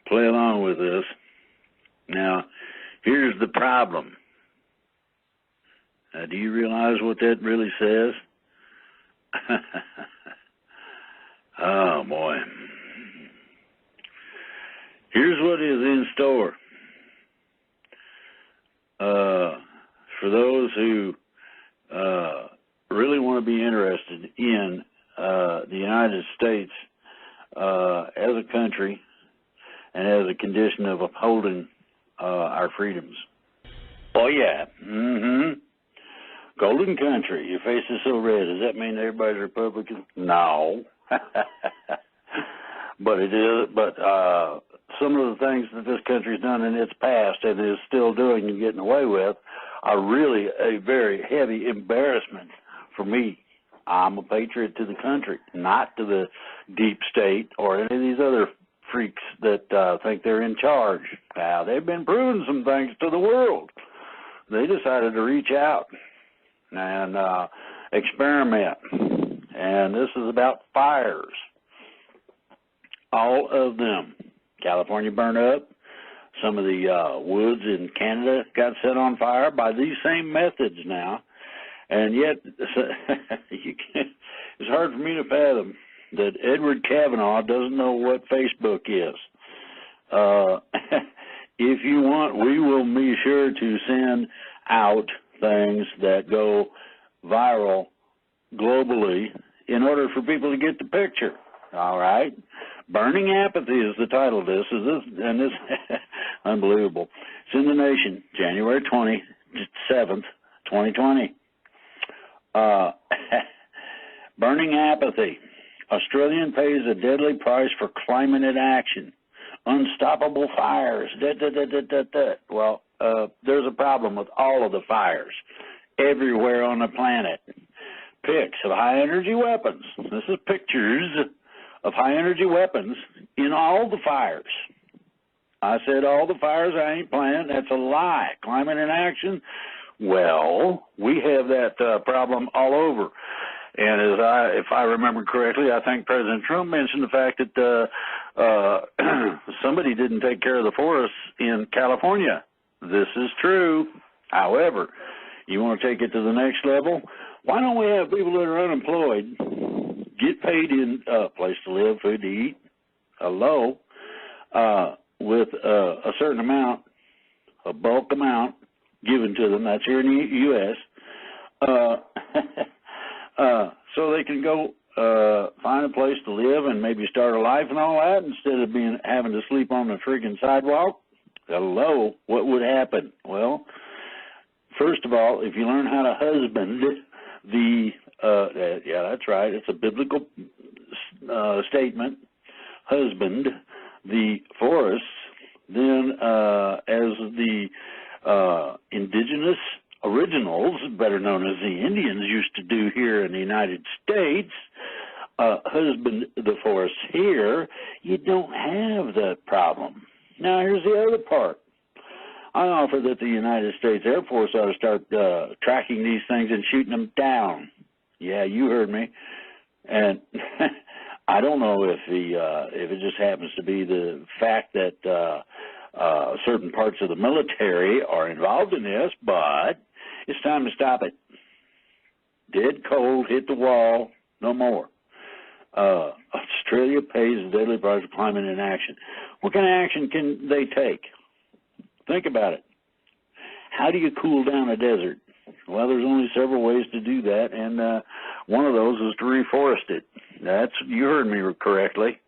play along with this. Now, here's the problem. Do you realize what that really says? Oh, boy. Here's what is in store. For those who really want to be interested in the United States as a country and as a condition of upholding our freedoms. Oh, yeah. Golden country. Your face is so red. Does that mean everybody's Republican? No. But it is. But some of the things that this country's done in its past and is still doing and getting away with are really a very heavy embarrassment for me. I'm a patriot to the country, not to the deep state or any of these other freaks that think they're in charge. Now, they've been proving some things to the world. They decided to reach out and experiment. And this is about fires. All of them. California burned up. Some of the woods in Canada got set on fire by these same methods now. And yet, it's hard for me to fathom that Edward Kavanaugh doesn't know what Facebook is. If you want, we will be sure to send out things that go viral globally in order for people to get the picture. All right? Burning Apathy is the title of this. And this unbelievable. It's in the Nation, January 27th, 2020. Burning Apathy. Australian pays a deadly price for climate action. Unstoppable fires. Well, there's a problem with all of the fires everywhere on the planet. Pics of high-energy weapons. This is pictures of high-energy weapons in all the fires. I said all the fires I ain't planting. That's a lie. Climate inaction? Well, we have that problem all over. And if I remember correctly, I think President Trump mentioned the fact that somebody didn't take care of the forests in California. This is true. However, you want to take it to the next level? Why don't we have people that are unemployed get paid in a place to live, food to eat, hello, with a certain amount, a bulk amount given to them, that's here in the U.S., so they can go find a place to live and maybe start a life and all that instead of having to sleep on the freaking sidewalk. Hello, what would happen? Well, first of all, if you learn how to husband yeah, that's right, it's a biblical statement, husband the forests, then as the indigenous originals, better known as the Indians, used to do here in the United States, husband the forests here, you don't have that problem. Now, here's the other part. I offer that the United States Air Force ought to start tracking these things and shooting them down. Yeah, you heard me. And I don't know if it just happens to be the fact that certain parts of the military are involved in this, but it's time to stop it. Dead cold, hit the wall, no more. Australia pays the daily price of climate inaction. What kind of action can they take? Think about it. How do you cool down a desert? Well, there's only several ways to do that, and one of those is to reforest it. You heard me correctly.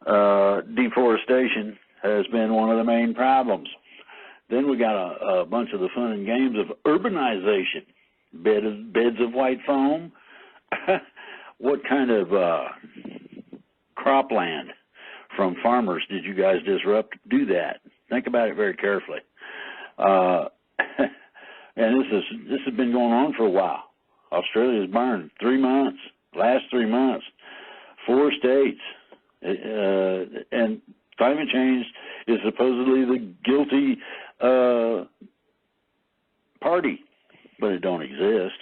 Deforestation has been one of the main problems. Then we got a bunch of the fun and games of urbanization. Beds of white foam. What kind of cropland from farmers did you guys disrupt to do that? Think about it very carefully. And this has been going on for a while. Australia's burned 3 months, last 3 months, 4 states. And climate change is supposedly the guilty party, but it don't exist.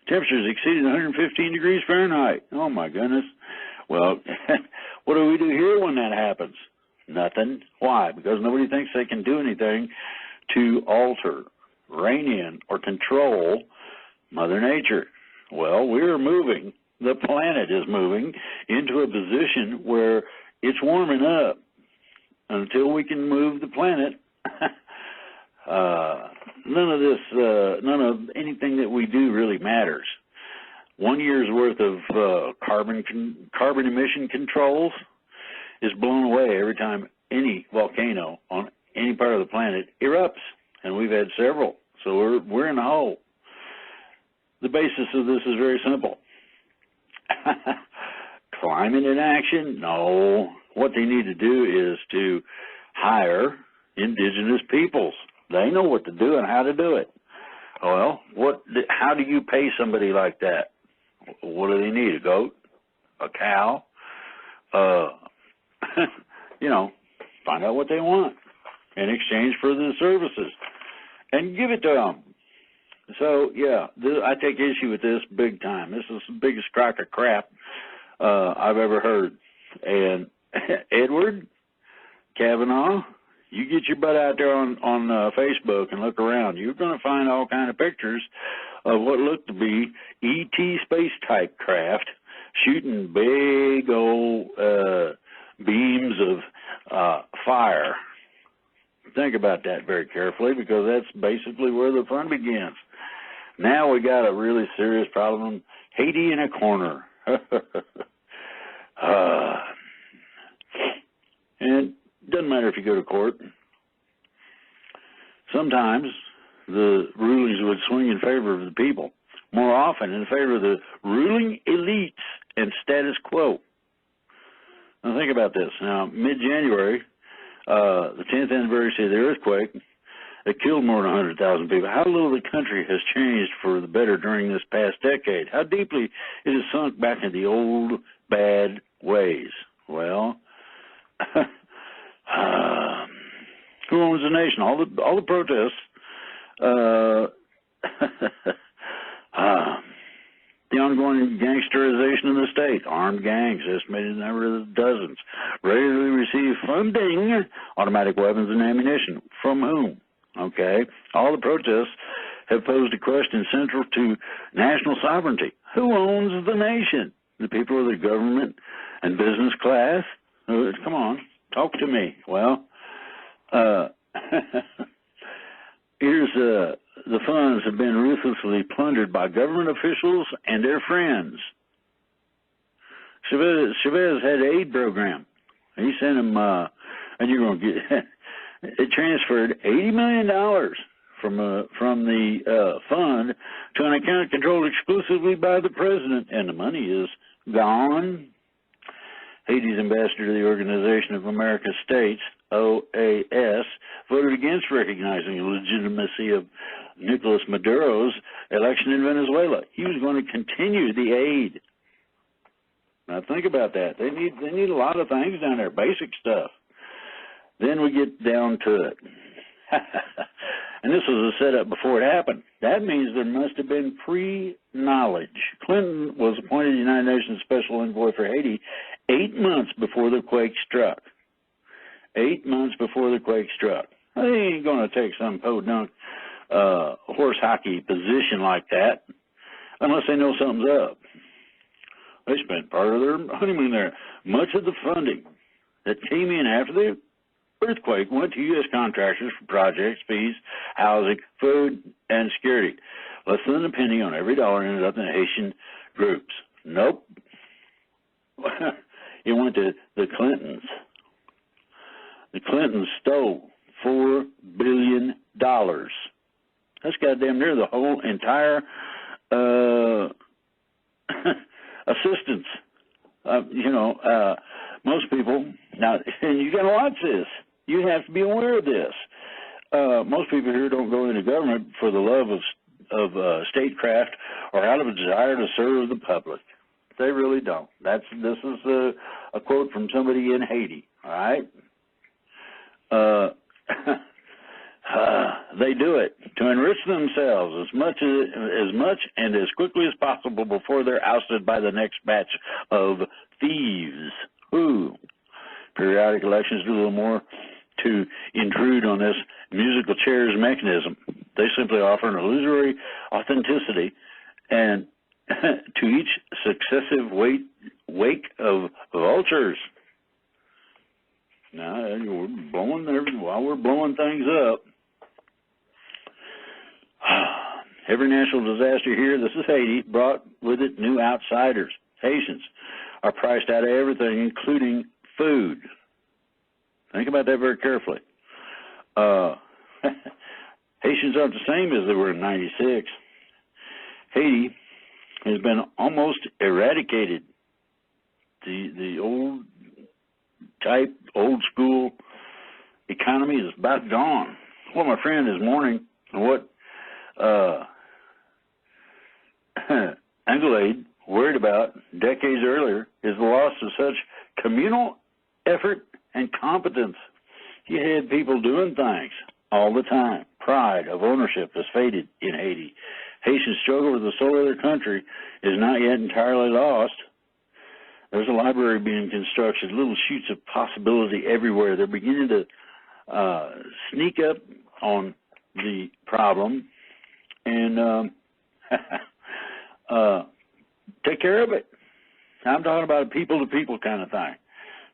Temperatures exceeding 115 degrees Fahrenheit. Oh, my goodness. Well, what do we do here when that happens? Nothing. Why? Because nobody thinks they can do anything to alter, rein in, or control Mother Nature. Well, we're moving. The planet is moving into a position where it's warming up. Until we can move the planet, none of anything that we do really matters. 1 year's worth of carbon emission controls is blown away every time any volcano on any part of the planet erupts, and we've had several. So we're in the hole. The basis of this is very simple. Climate inaction? No. What they need to do is to hire indigenous peoples. They know what to do and how to do it. Well, how do you pay somebody like that? What do they need? A goat? A cow? Find out what they want in exchange for the services and give it to them. So, yeah, I take issue with this big time. This is the biggest crock of crap I've ever heard. And Edward Kavanaugh, you get your butt out there on Facebook and look around. You're going to find all kind of pictures of what looked to be E.T. space-type craft shooting big old beams of fire. Think about that very carefully, because that's basically where the fun begins. Now we got a really serious problem. Haiti in a corner. And it doesn't matter if you go to court. Sometimes the rulings would swing in favor of the people, more often in favor of the ruling elites and status quo. Now think about this. Now, mid-January, the 10th anniversary of the earthquake, it killed more than 100,000 people. How little the country has changed for the better during this past decade. How deeply it has sunk back into the old bad ways. Well, Who owns the nation? All the protests. The ongoing gangsterization of the state. Armed gangs, estimated number of dozens, regularly receive funding, automatic weapons and ammunition. From whom? Okay. All the protests have posed a question central to national sovereignty. Who owns the nation? The people of the government and business class? Come on, talk to me. Well, here's the funds have been ruthlessly plundered by government officials and their friends. Chavez had an aid program. He sent him, and you're going to get, it transferred $80 million from the fund to an account controlled exclusively by the president, and the money is gone. Haiti's ambassador to the Organization of American States, OAS, voted against recognizing the legitimacy of Nicolas Maduro's election in Venezuela. He was going to continue the aid. Now think about that. They need a lot of things down there, basic stuff. Then we get down to it. And this was a setup before it happened. That means there must have been pre-knowledge. Clinton was appointed United Nations Special Envoy for Haiti 8 months before the quake struck. 8 months before the quake struck. They ain't going to take some podunk horse hockey position like that unless they know something's up. They spent part of their honeymoon there. Much of the funding that came in after the earthquake went to U.S. contractors for projects, fees, housing, food, and security. Less than a penny on every dollar ended up in Haitian groups. Nope. It went to the Clintons. The Clintons stole $4 billion. That's goddamn near the whole entire assistance. Most people, now, and you got to watch this. You have to be aware of this. Most people here don't go into government for the love of statecraft or out of a desire to serve the public. They really don't. This is a quote from somebody in Haiti. All right. They do it to enrich themselves as much and as quickly as possible before they're ousted by the next batch of thieves. Ooh. Periodic elections do a little more to intrude on this musical chairs mechanism. They simply offer an illusory authenticity and to each successive wake of vultures. Now, while we're blowing things up, every natural disaster here, this is Haiti, brought with it new outsiders. Haitians are priced out of everything, including food. Think about that very carefully. Haitians aren't the same as they were in '96. Haiti has been almost eradicated. The old type, old school economy is about gone. What my friend is mourning, and what Anglade worried about decades earlier, is the loss of such communal effort and competence. You had people doing things all the time. Pride of ownership has faded in Haiti. Haitians' struggle with the soul of their country is not yet entirely lost. There's a library being constructed, little shoots of possibility everywhere. They're beginning to sneak up on the problem and take care of it. I'm talking about a people-to-people kind of thing.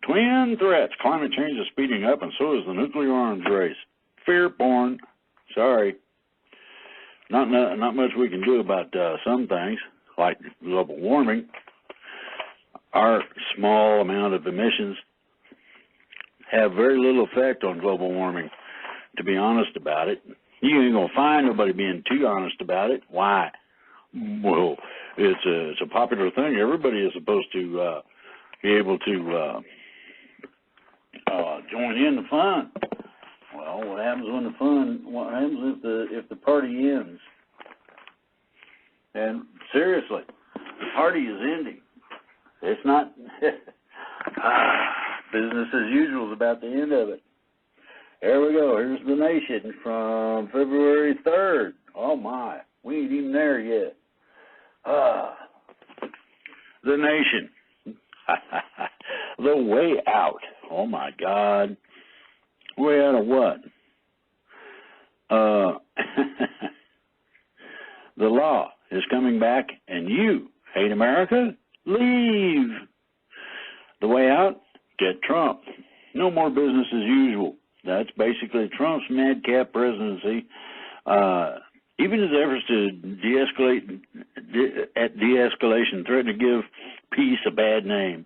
Twin threats. Climate change is speeding up, and so is the nuclear arms race. Fear-born. Sorry. Not much we can do about some things, like global warming. Our small amount of emissions have very little effect on global warming, to be honest about it. You ain't going to find nobody being too honest about it. Why? Well, it's a popular thing. Everybody is supposed to be able to join in the fun. Well, what happens when the fun? What happens if the party ends? And seriously, the party is ending. It's not business as usual is about the end of it. There we go. Here's the Nation from February 3rd. Oh, my. We ain't even there yet. The Nation. The way out. Oh, my God. Way out of what? The law is coming back, and you hate America? Leave. The way out? Get Trump. No more business as usual. That's basically Trump's madcap presidency. Even his efforts to de-escalation threaten to give peace a bad name.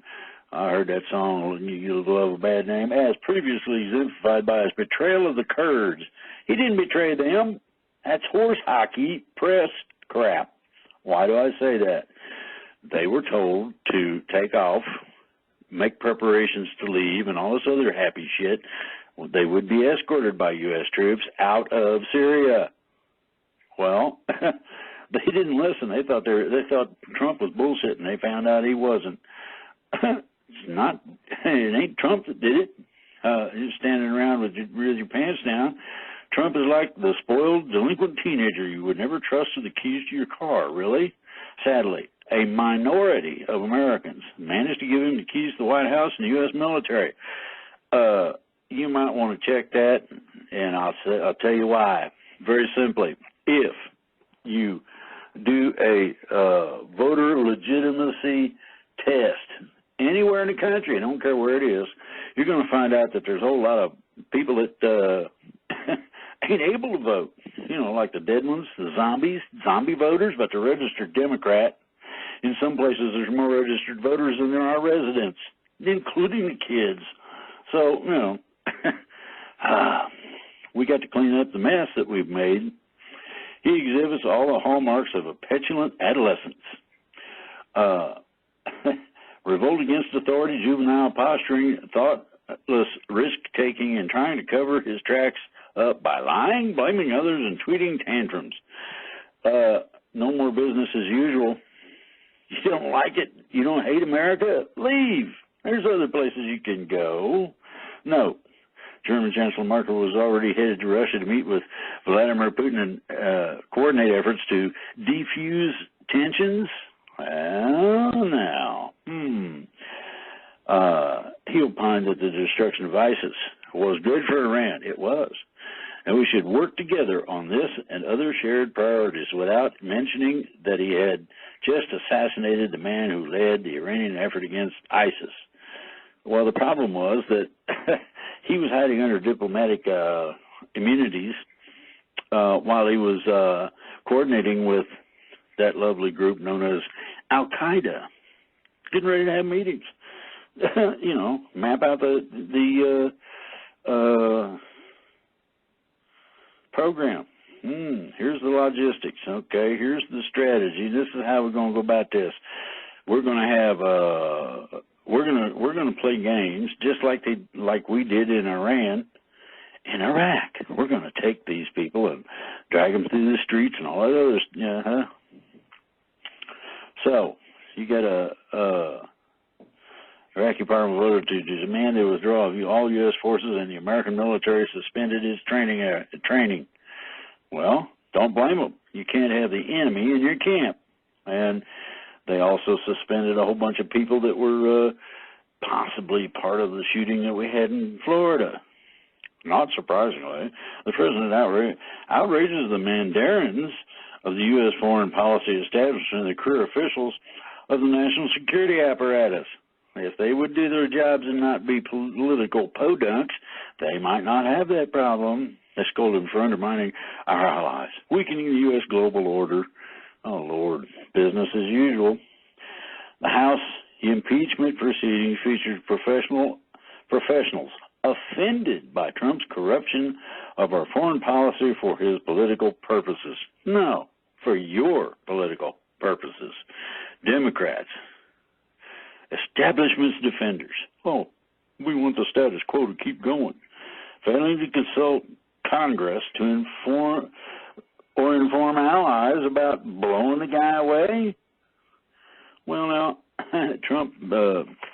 I heard that song, "You Love a Bad Name," as previously exemplified by his betrayal of the Kurds. He didn't betray them. That's horse hockey press crap. Why do I say that? They were told to take off, make preparations to leave, and all this other happy shit. They would be escorted by U.S. troops out of Syria. Well, they didn't listen. They thought Trump was bullshitting. They found out he wasn't. It ain't Trump that did it. You're standing around with your pants down. Trump is like the spoiled, delinquent teenager you would never trust with the keys to your car, really. Sadly, a minority of Americans managed to give him the keys to the White House and the U.S. military. You might want to check that, and I'll tell you why. Very simply, if you do a voter legitimacy test anywhere in the country, I don't care where it is, you're going to find out that there's a whole lot of people that ain't able to vote. You know, like the dead ones, the zombie voters, but they're registered Democrat. In some places, there's more registered voters than there are residents, including the kids. So, you know, we got to clean up the mess that we've made. He exhibits all the hallmarks of a petulant adolescence. Revolt against authority, juvenile posturing, thoughtless risk-taking, and trying to cover his tracks up by lying, blaming others, and tweeting tantrums. No more business as usual. You don't like it? You don't hate America? Leave. There's other places you can go. No. German Chancellor Merkel was already headed to Russia to meet with Vladimir Putin and coordinate efforts to defuse tensions. Well, now, he opined that the destruction of ISIS was good for Iran. It was. And we should work together on this and other shared priorities, without mentioning that he had just assassinated the man who led the Iranian effort against ISIS. Well, the problem was that he was hiding under diplomatic immunities while he was coordinating with that lovely group known as Al-Qaeda, getting ready to have meetings. You know, map out the program. Here's the logistics. Okay, here's the strategy. This is how we're going to go about this. We're going to have we're going to play games just like we did in Iran and Iraq. We're going to take these people and drag them through the streets and all that other stuff. So you got a Iraqi parliament voted to demand the withdrawal of all U.S. forces, and the American military suspended its training. Well, don't blame them. You can't have the enemy in your camp. And they also suspended a whole bunch of people that were possibly part of the shooting that we had in Florida. Not surprisingly, the president outrages the mandarins of the U.S. foreign policy establishment and the career officials of the national security apparatus. If they would do their jobs and not be political podunks, they might not have that problem. They scolded them for undermining our allies, weakening the U.S. global order. Oh, Lord, business as usual. The House impeachment proceedings featured professionals offended by Trump's corruption of our foreign policy for his political purposes. No, for your political purposes. Democrats, establishment's defenders. Oh, we want the status quo to keep going. Failing to consult Congress to inform allies about blowing the guy away? Well, now, Trump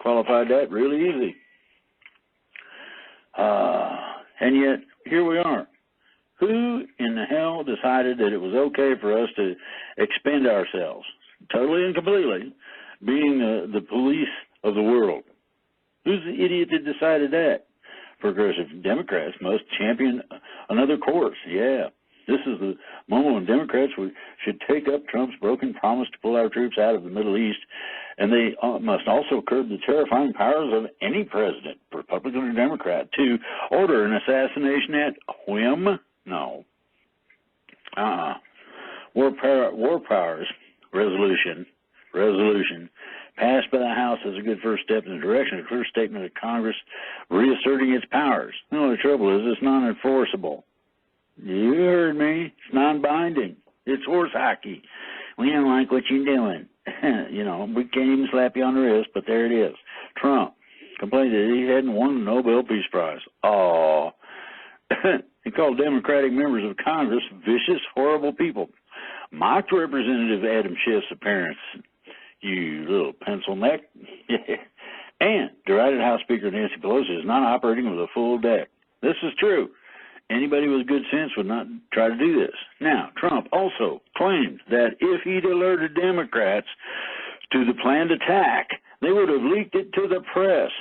qualified that really easy. And yet, here we are. Who in the hell decided that it was okay for us to expend ourselves, totally and completely, being the police of the world? Who's the idiot that decided that? Progressive Democrats must champion another course. Yeah, this is the moment when Democrats should take up Trump's broken promise to pull our troops out of the Middle East, and they must also curb the terrifying powers of any president, Republican or Democrat, to order an assassination at whim. No. War powers resolution passed by the House is a good first step in the direction of a clear statement of Congress reasserting its powers. No, the trouble is it's non-enforceable. You heard me. It's non-binding. It's horse hockey. We don't like what you're doing. You know, we can't even slap you on the wrist, but there it is. Trump complained that he hadn't won the Nobel Peace Prize. Oh. He called Democratic members of Congress vicious, horrible people. Mocked Representative Adam Schiff's appearance, you little pencil neck. And derided House Speaker Nancy Pelosi is not operating with a full deck. This is true. Anybody with good sense would not try to do this. Now, Trump also claimed that if he'd alerted Democrats to the planned attack, they would have leaked it to the press,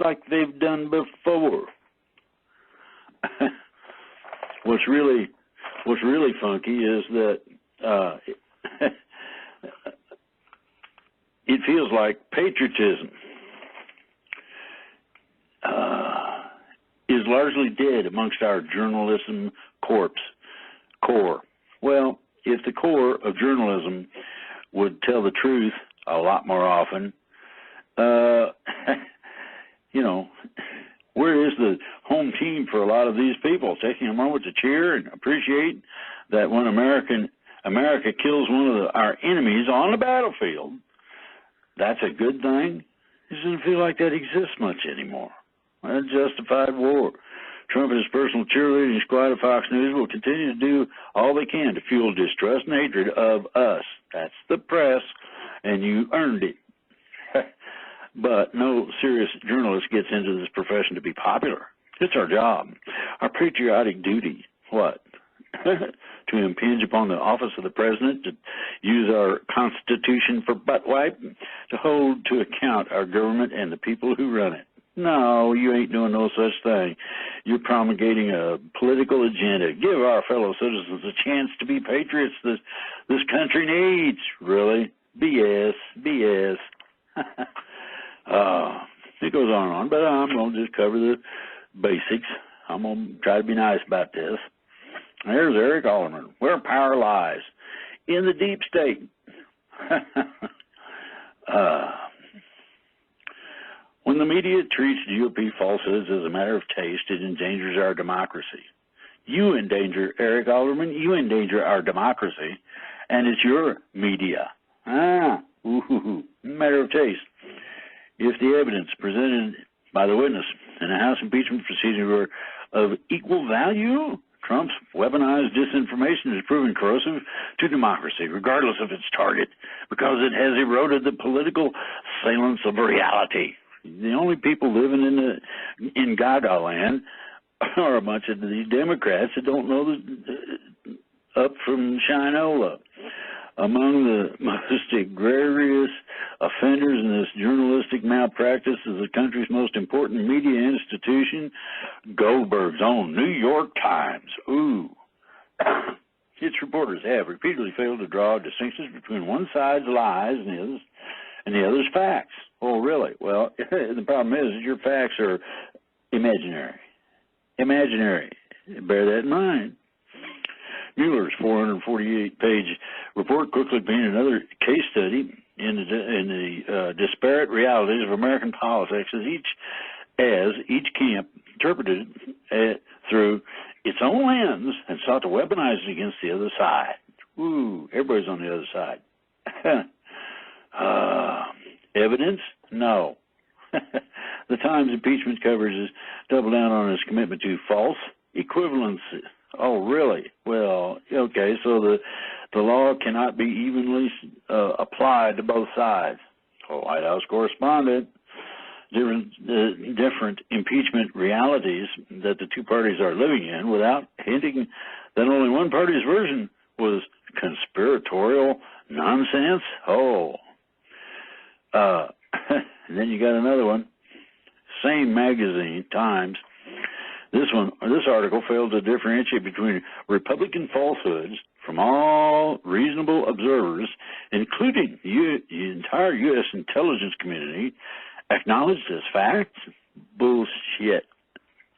like they've done before. What's really funky is that it feels like patriotism is largely dead amongst our journalism core. Well, if the core of journalism would tell the truth a lot more often, you know, where is the home team for a lot of these people? Taking a moment to cheer and appreciate that when America kills one of our enemies on the battlefield, that's a good thing? It doesn't feel like that exists much anymore. Unjustified war. Trump and his personal cheerleading squad at Fox News will continue to do all they can to fuel distrust and hatred of us. That's the press, and you earned it. But no serious journalist gets into this profession to be popular. It's our job, our patriotic duty. What? To impinge upon the office of the president, to use our Constitution for butt wipe, to hold to account our government and the people who run it. No, you ain't doing no such thing. You're promulgating a political agenda. Give our fellow citizens a chance to be patriots this country needs. Really? BS. It goes on and on, but I'm going to just cover the basics. I'm going to try to be nice about this. There's Eric Alderman. Where power lies. In the deep state. When the media treats GOP falsehoods as a matter of taste, it endangers our democracy. You endanger, Eric Alderman, you endanger our democracy, and it's your media. Matter of taste. If the evidence presented by the witness in a House impeachment proceeding were of equal value, Trump's weaponized disinformation has proven corrosive to democracy, regardless of its target, because it has eroded the political silence of reality. The only people living in Gaga land are a bunch of these Democrats that don't know up from Shinola. Among the most egregious offenders in this journalistic malpractice is the country's most important media institution, Goldberg's own New York Times. Its reporters have repeatedly failed to draw distinctions between one side's lies and the other's facts. Oh, really? Well, the problem is that your facts are imaginary. Bear that in mind. Mueller's 448-page report quickly being another case study in the disparate realities of American politics as each camp interpreted it through its own lens and sought to weaponize it against the other side. Everybody's on the other side. Evidence? No. The Times impeachment coverage has doubled down on its commitment to false equivalency. Oh, really? Well, okay, so the law cannot be evenly applied to both sides. A White House correspondent different impeachment realities that the two parties are living in without hinting that only one party's version was conspiratorial nonsense? Oh. And then you got another one. Same magazine, Times. This article failed to differentiate between Republican falsehoods from all reasonable observers, including the entire U.S. intelligence community, acknowledged as facts. Bullshit.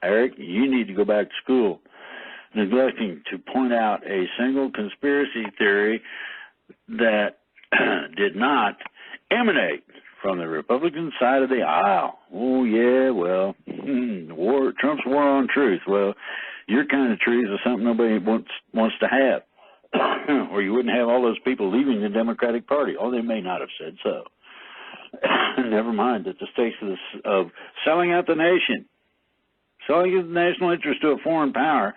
Eric, you need to go back to school. Neglecting to point out a single conspiracy theory that did not emanate from the Republican side of the aisle. Oh, yeah, well, Trump's war on truth. Well, your kind of truth is something nobody wants to have. Or you wouldn't have all those people leaving the Democratic Party. Oh, they may not have said so. Never mind at the stakes of selling out the nation, selling out the national interest to a foreign power,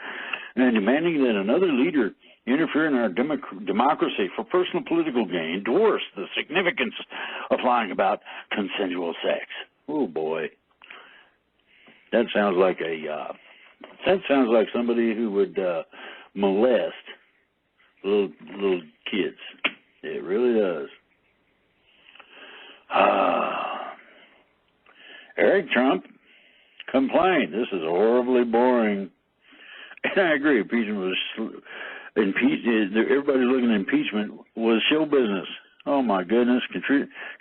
and demanding that another leader interfere in our democracy for personal political gain dwarfs the significance of lying about consensual sex. Oh boy, that sounds like somebody who would molest little kids. It really does. Eric Trump complained, "This is horribly boring," and I agree. Everybody looking at impeachment was show business. Oh my goodness!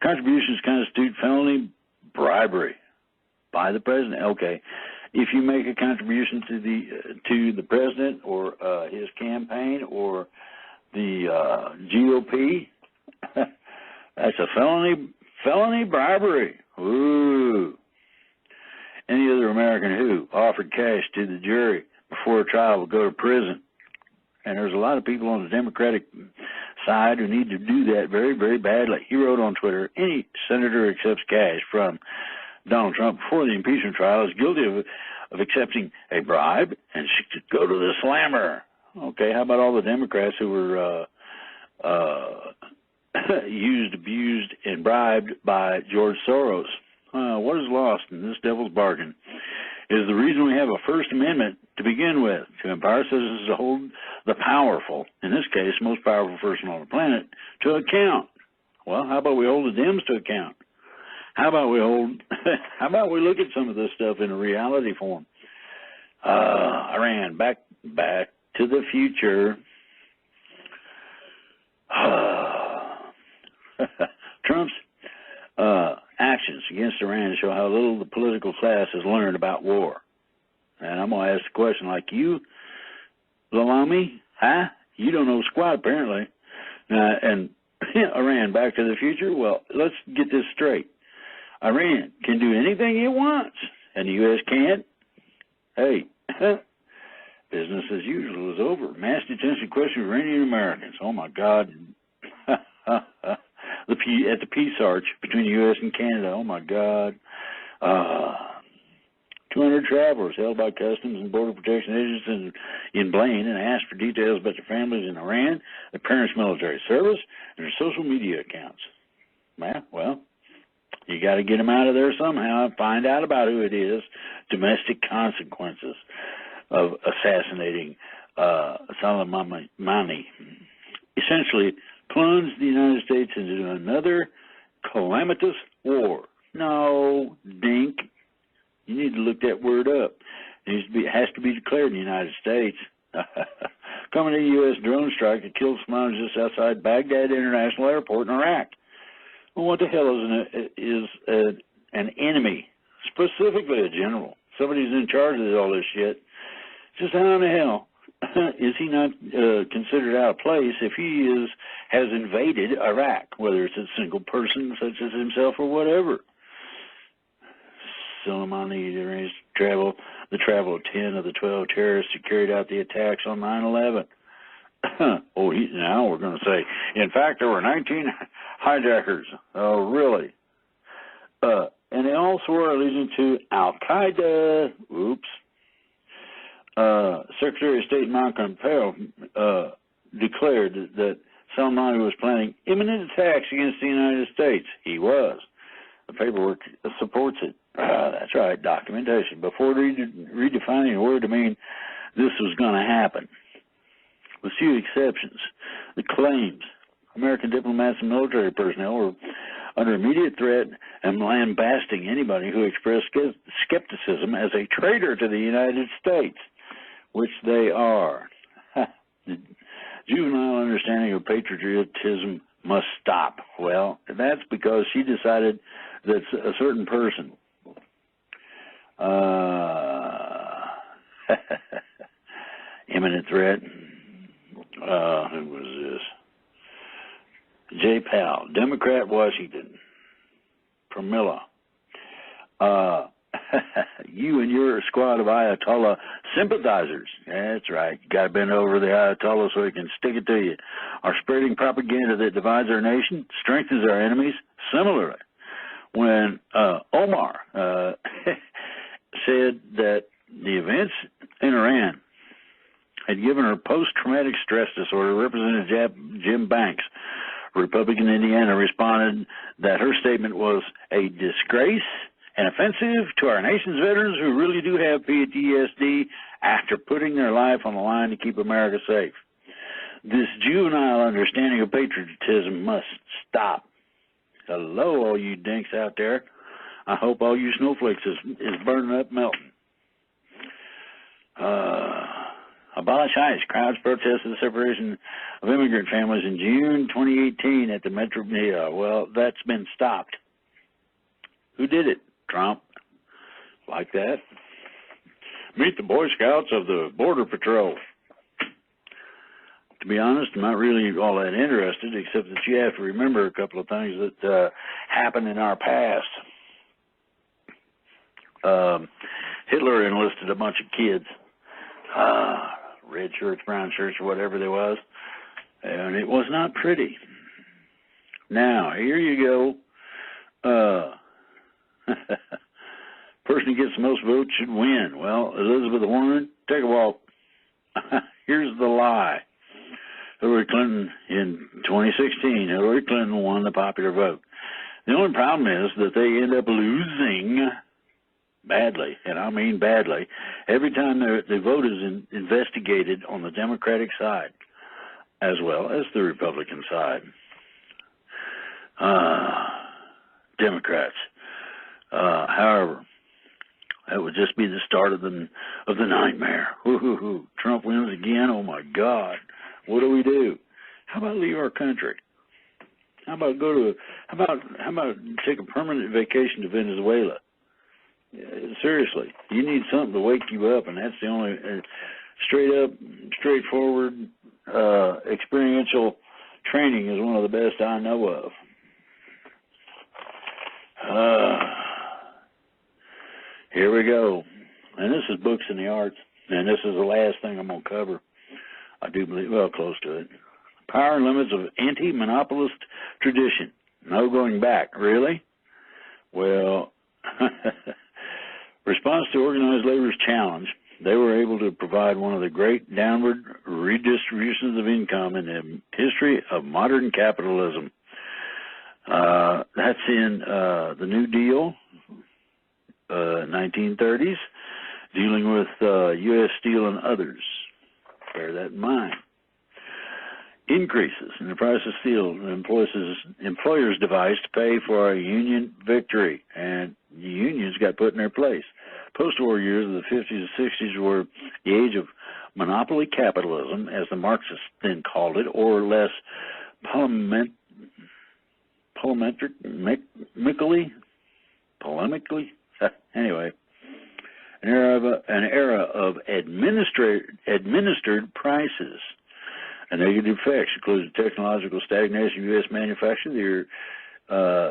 Contributions constitute felony bribery by the president. Okay, if you make a contribution to the president or his campaign or the GOP, that's a felony bribery. Ooh! Any other American who offered cash to the jury before a trial will go to prison. And there's a lot of people on the Democratic side who need to do that very, very badly. He wrote on Twitter, any senator accepts cash from Donald Trump before the impeachment trial is guilty of accepting a bribe and should go to the slammer. Okay, how about all the Democrats who were used, abused, and bribed by George Soros? What is lost in this devil's bargain is the reason we have a First Amendment to begin with, to empower citizens to hold the powerful, in this case, most powerful person on the planet, to account. Well, how about we hold the Dems to account? How about we look at some of this stuff in a reality form? Iran, back to the future. Trump's actions against Iran show how little the political class has learned about war. And I'm going to ask the question like you, Lalami, huh? You don't know squat, apparently. And Iran, back to the future? Well, let's get this straight. Iran can do anything it wants, and the U.S. can't? Hey, business as usual is over. Mass detention question of Iranian Americans. Oh, my God. At the peace arch between the U.S. and Canada. Oh, my God. 200 travelers held by Customs and Border Protection agents in Blaine and asked for details about their families in Iran, their parents' military service, and their social media accounts. Well, you got to get them out of there somehow and find out about who it is. Domestic consequences of assassinating Soleimani. Essentially, plunged the United States into another calamitous war. No, dink. You need to look that word up. It has to be declared in the United States. Coming to a U.S. drone strike that killed smugglers just outside Baghdad International Airport in Iraq. Well, what the hell is an enemy? Specifically a general. Somebody who's in charge of all this shit. Just how in the hell is he not considered out of place if he has invaded Iraq, whether it's a single person such as himself or whatever? Soleimani arranged the travel of 10 of the 12 terrorists who carried out the attacks on 9/11. Now we're going to say, in fact, there were 19 hijackers. Oh, really? And they all swore allegiance to Al-Qaeda. Oops. Secretary of State Mike Pompeo declared that Soleimani was planning imminent attacks against the United States. He was. paperwork supports it. That's right, documentation. Before redefining the word to mean this was going to happen, with few exceptions, the claims American diplomats and military personnel were under immediate threat and lambasting anybody who expressed skepticism as a traitor to the United States, which they are. The juvenile understanding of patriotism must stop. Well, that's because she decided that a certain person imminent threat. Who was this? Jay Powell, Democrat, Washington. Pramila. You and your squad of Ayatollah sympathizers, that's right, you got to bend over the Ayatollah so he can stick it to you, are spreading propaganda that divides our nation, strengthens our enemies. Similarly, when Omar said that the events in Iran had given her post-traumatic stress disorder, Representative Jim Banks, Republican Indiana, responded that her statement was a disgrace and offensive to our nation's veterans who really do have PTSD after putting their life on the line to keep America safe. This juvenile understanding of patriotism must stop. Hello, all you dinks out there. I hope all you snowflakes is burning up, melting. Abolish ICE. Crowds protested the separation of immigrant families in June 2018 at the Metro. Yeah, well, that's been stopped. Who did it? Trump. Like that. Meet the Boy Scouts of the Border Patrol. To be honest, I'm not really all that interested, except that you have to remember a couple of things that happened in our past. Hitler enlisted a bunch of kids, red shirts, brown shirts, or whatever there was, and it was not pretty. Now, here you go. Person who gets the most votes should win. Well, Elizabeth Warren, take a walk. Here's the lie. Hillary Clinton in 2016, Hillary Clinton won the popular vote. The only problem is that they end up losing badly, and I mean badly, every time the vote is investigated on the Democratic side as well as the Republican side. Democrats. However, that would just be the start of the nightmare. Trump wins again. Oh my God! What do we do? How about leave our country? How about take a permanent vacation to Venezuela? Seriously, you need something to wake you up, and that's the only straightforward, experiential training is one of the best I know of. Here we go. And this is books in the arts, and this is the last thing I'm going to cover. I do believe, well, close to it. Power and limits of anti-monopolist tradition. No going back. Really? Well, response to organized labor's challenge, they were able to provide one of the great downward redistributions of income in the history of modern capitalism. That's in the New Deal, 1930s, dealing with U.S. Steel and others. Bear that in mind. Increases in the price of steel, employers' device to pay for a union victory, and the unions got put in their place. Post-war years of the 50s and 60s were the age of monopoly capitalism, as the Marxists then called it, or less polemically, anyway, an era of administered prices. And negative effects include the technological stagnation of U.S. manufacturing, the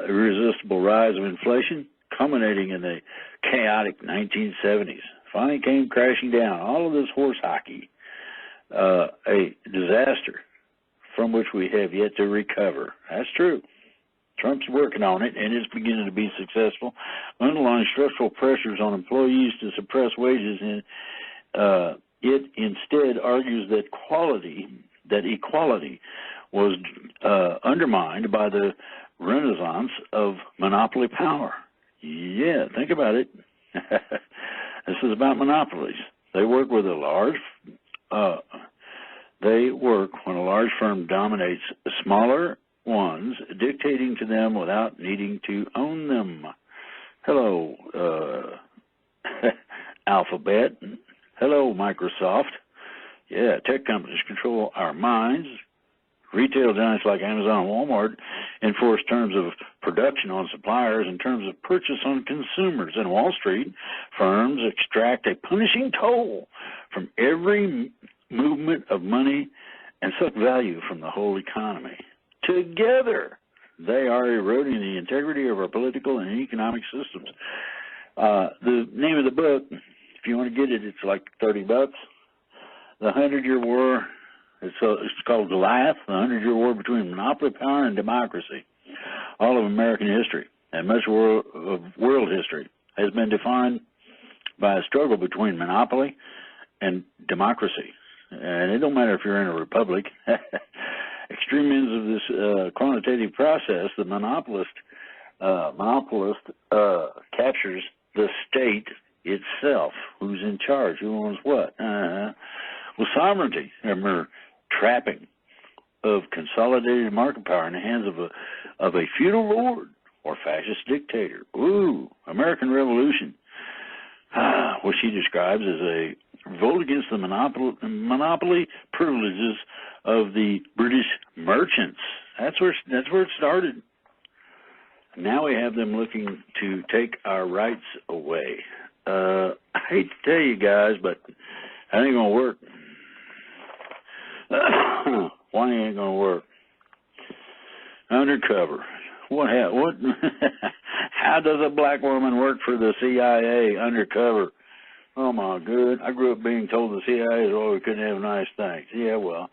irresistible rise of inflation, culminating in the chaotic 1970s. Finally came crashing down. All of this horse hockey, a disaster from which we have yet to recover. That's true. Trump's working on it, and it's beginning to be successful. Underlying structural pressures on employees to suppress wages, and it instead argues that equality was undermined by the renaissance of monopoly power. Yeah, think about it. This is about monopolies. They work when a large firm dominates smaller ones, dictating to them without needing to own them. Hello, Alphabet. Hello, Microsoft. Yeah, tech companies control our minds. Retail giants like Amazon and Walmart enforce terms of production on suppliers and terms of purchase on consumers. And Wall Street firms extract a punishing toll from every movement of money and suck value from the whole economy. Together, they are eroding the integrity of our political and economic systems. The name of the book, if you want to get it, it's like $30. The 100-Year War. It's called Goliath, the 100-Year War between monopoly power and democracy. All of American history and much of world history has been defined by a struggle between monopoly and democracy. And it don't matter if you're in a republic. Extreme ends of this quantitative process, the monopolist captures the state itself. Who's in charge? Who owns what? Well, sovereignty, remember, trapping of consolidated market power in the hands of a feudal lord or fascist dictator. Ooh, American Revolution, which he describes as a revolt against the monopoly privileges of the British merchants. That's where it started. Now we have them looking to take our rights away. I hate to tell you guys, but that ain't gonna work. Why ain't gonna work? Undercover. What? How does a black woman work for the CIA undercover? Oh my good. I grew up being told the CIA is we couldn't have nice things. Yeah, well.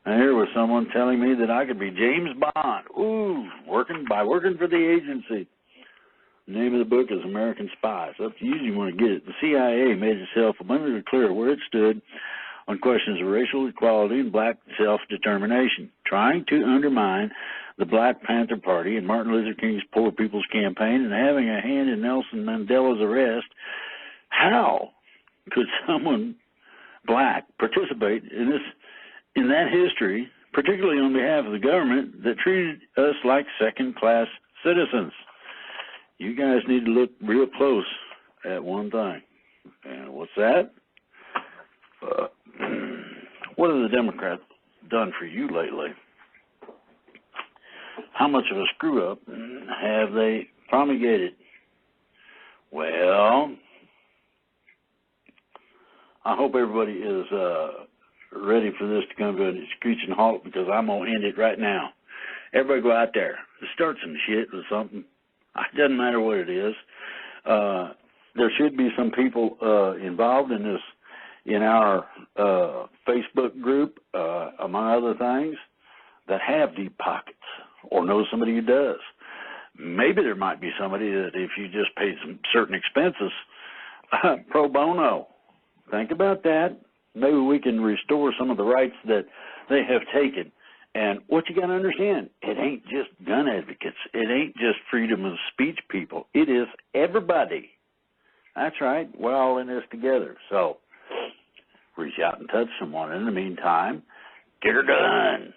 And here was someone telling me that I could be James Bond. Ooh, working for the agency. The name of the book is American Spies. Up to you if you want to get it. The CIA made itself abundantly clear where it stood on questions of racial equality and black self-determination, trying to undermine the Black Panther Party and Martin Luther King's Poor People's Campaign and having a hand in Nelson Mandela's arrest. How could someone black participate in that history, particularly on behalf of the government that treated us like second-class citizens? You guys need to look real close at one thing. And what's that? What have the Democrats done for you lately? How much of a screw-up have they promulgated? Well, I hope everybody is ready for this to come to a screeching halt, because I'm going to end it right now. Everybody go out there. Start some shit with something. It doesn't matter what it is. There should be some people involved in this, in our Facebook group, among other things, that have deep pockets or know somebody who does. Maybe there might be somebody that if you just paid some certain expenses, pro bono. Think about that. Maybe we can restore some of the rights that they have taken. And what you got to understand, it ain't just gun advocates. It ain't just freedom of speech people. It is everybody. That's right. We're all in this together. So reach out and touch someone. In the meantime, get her done.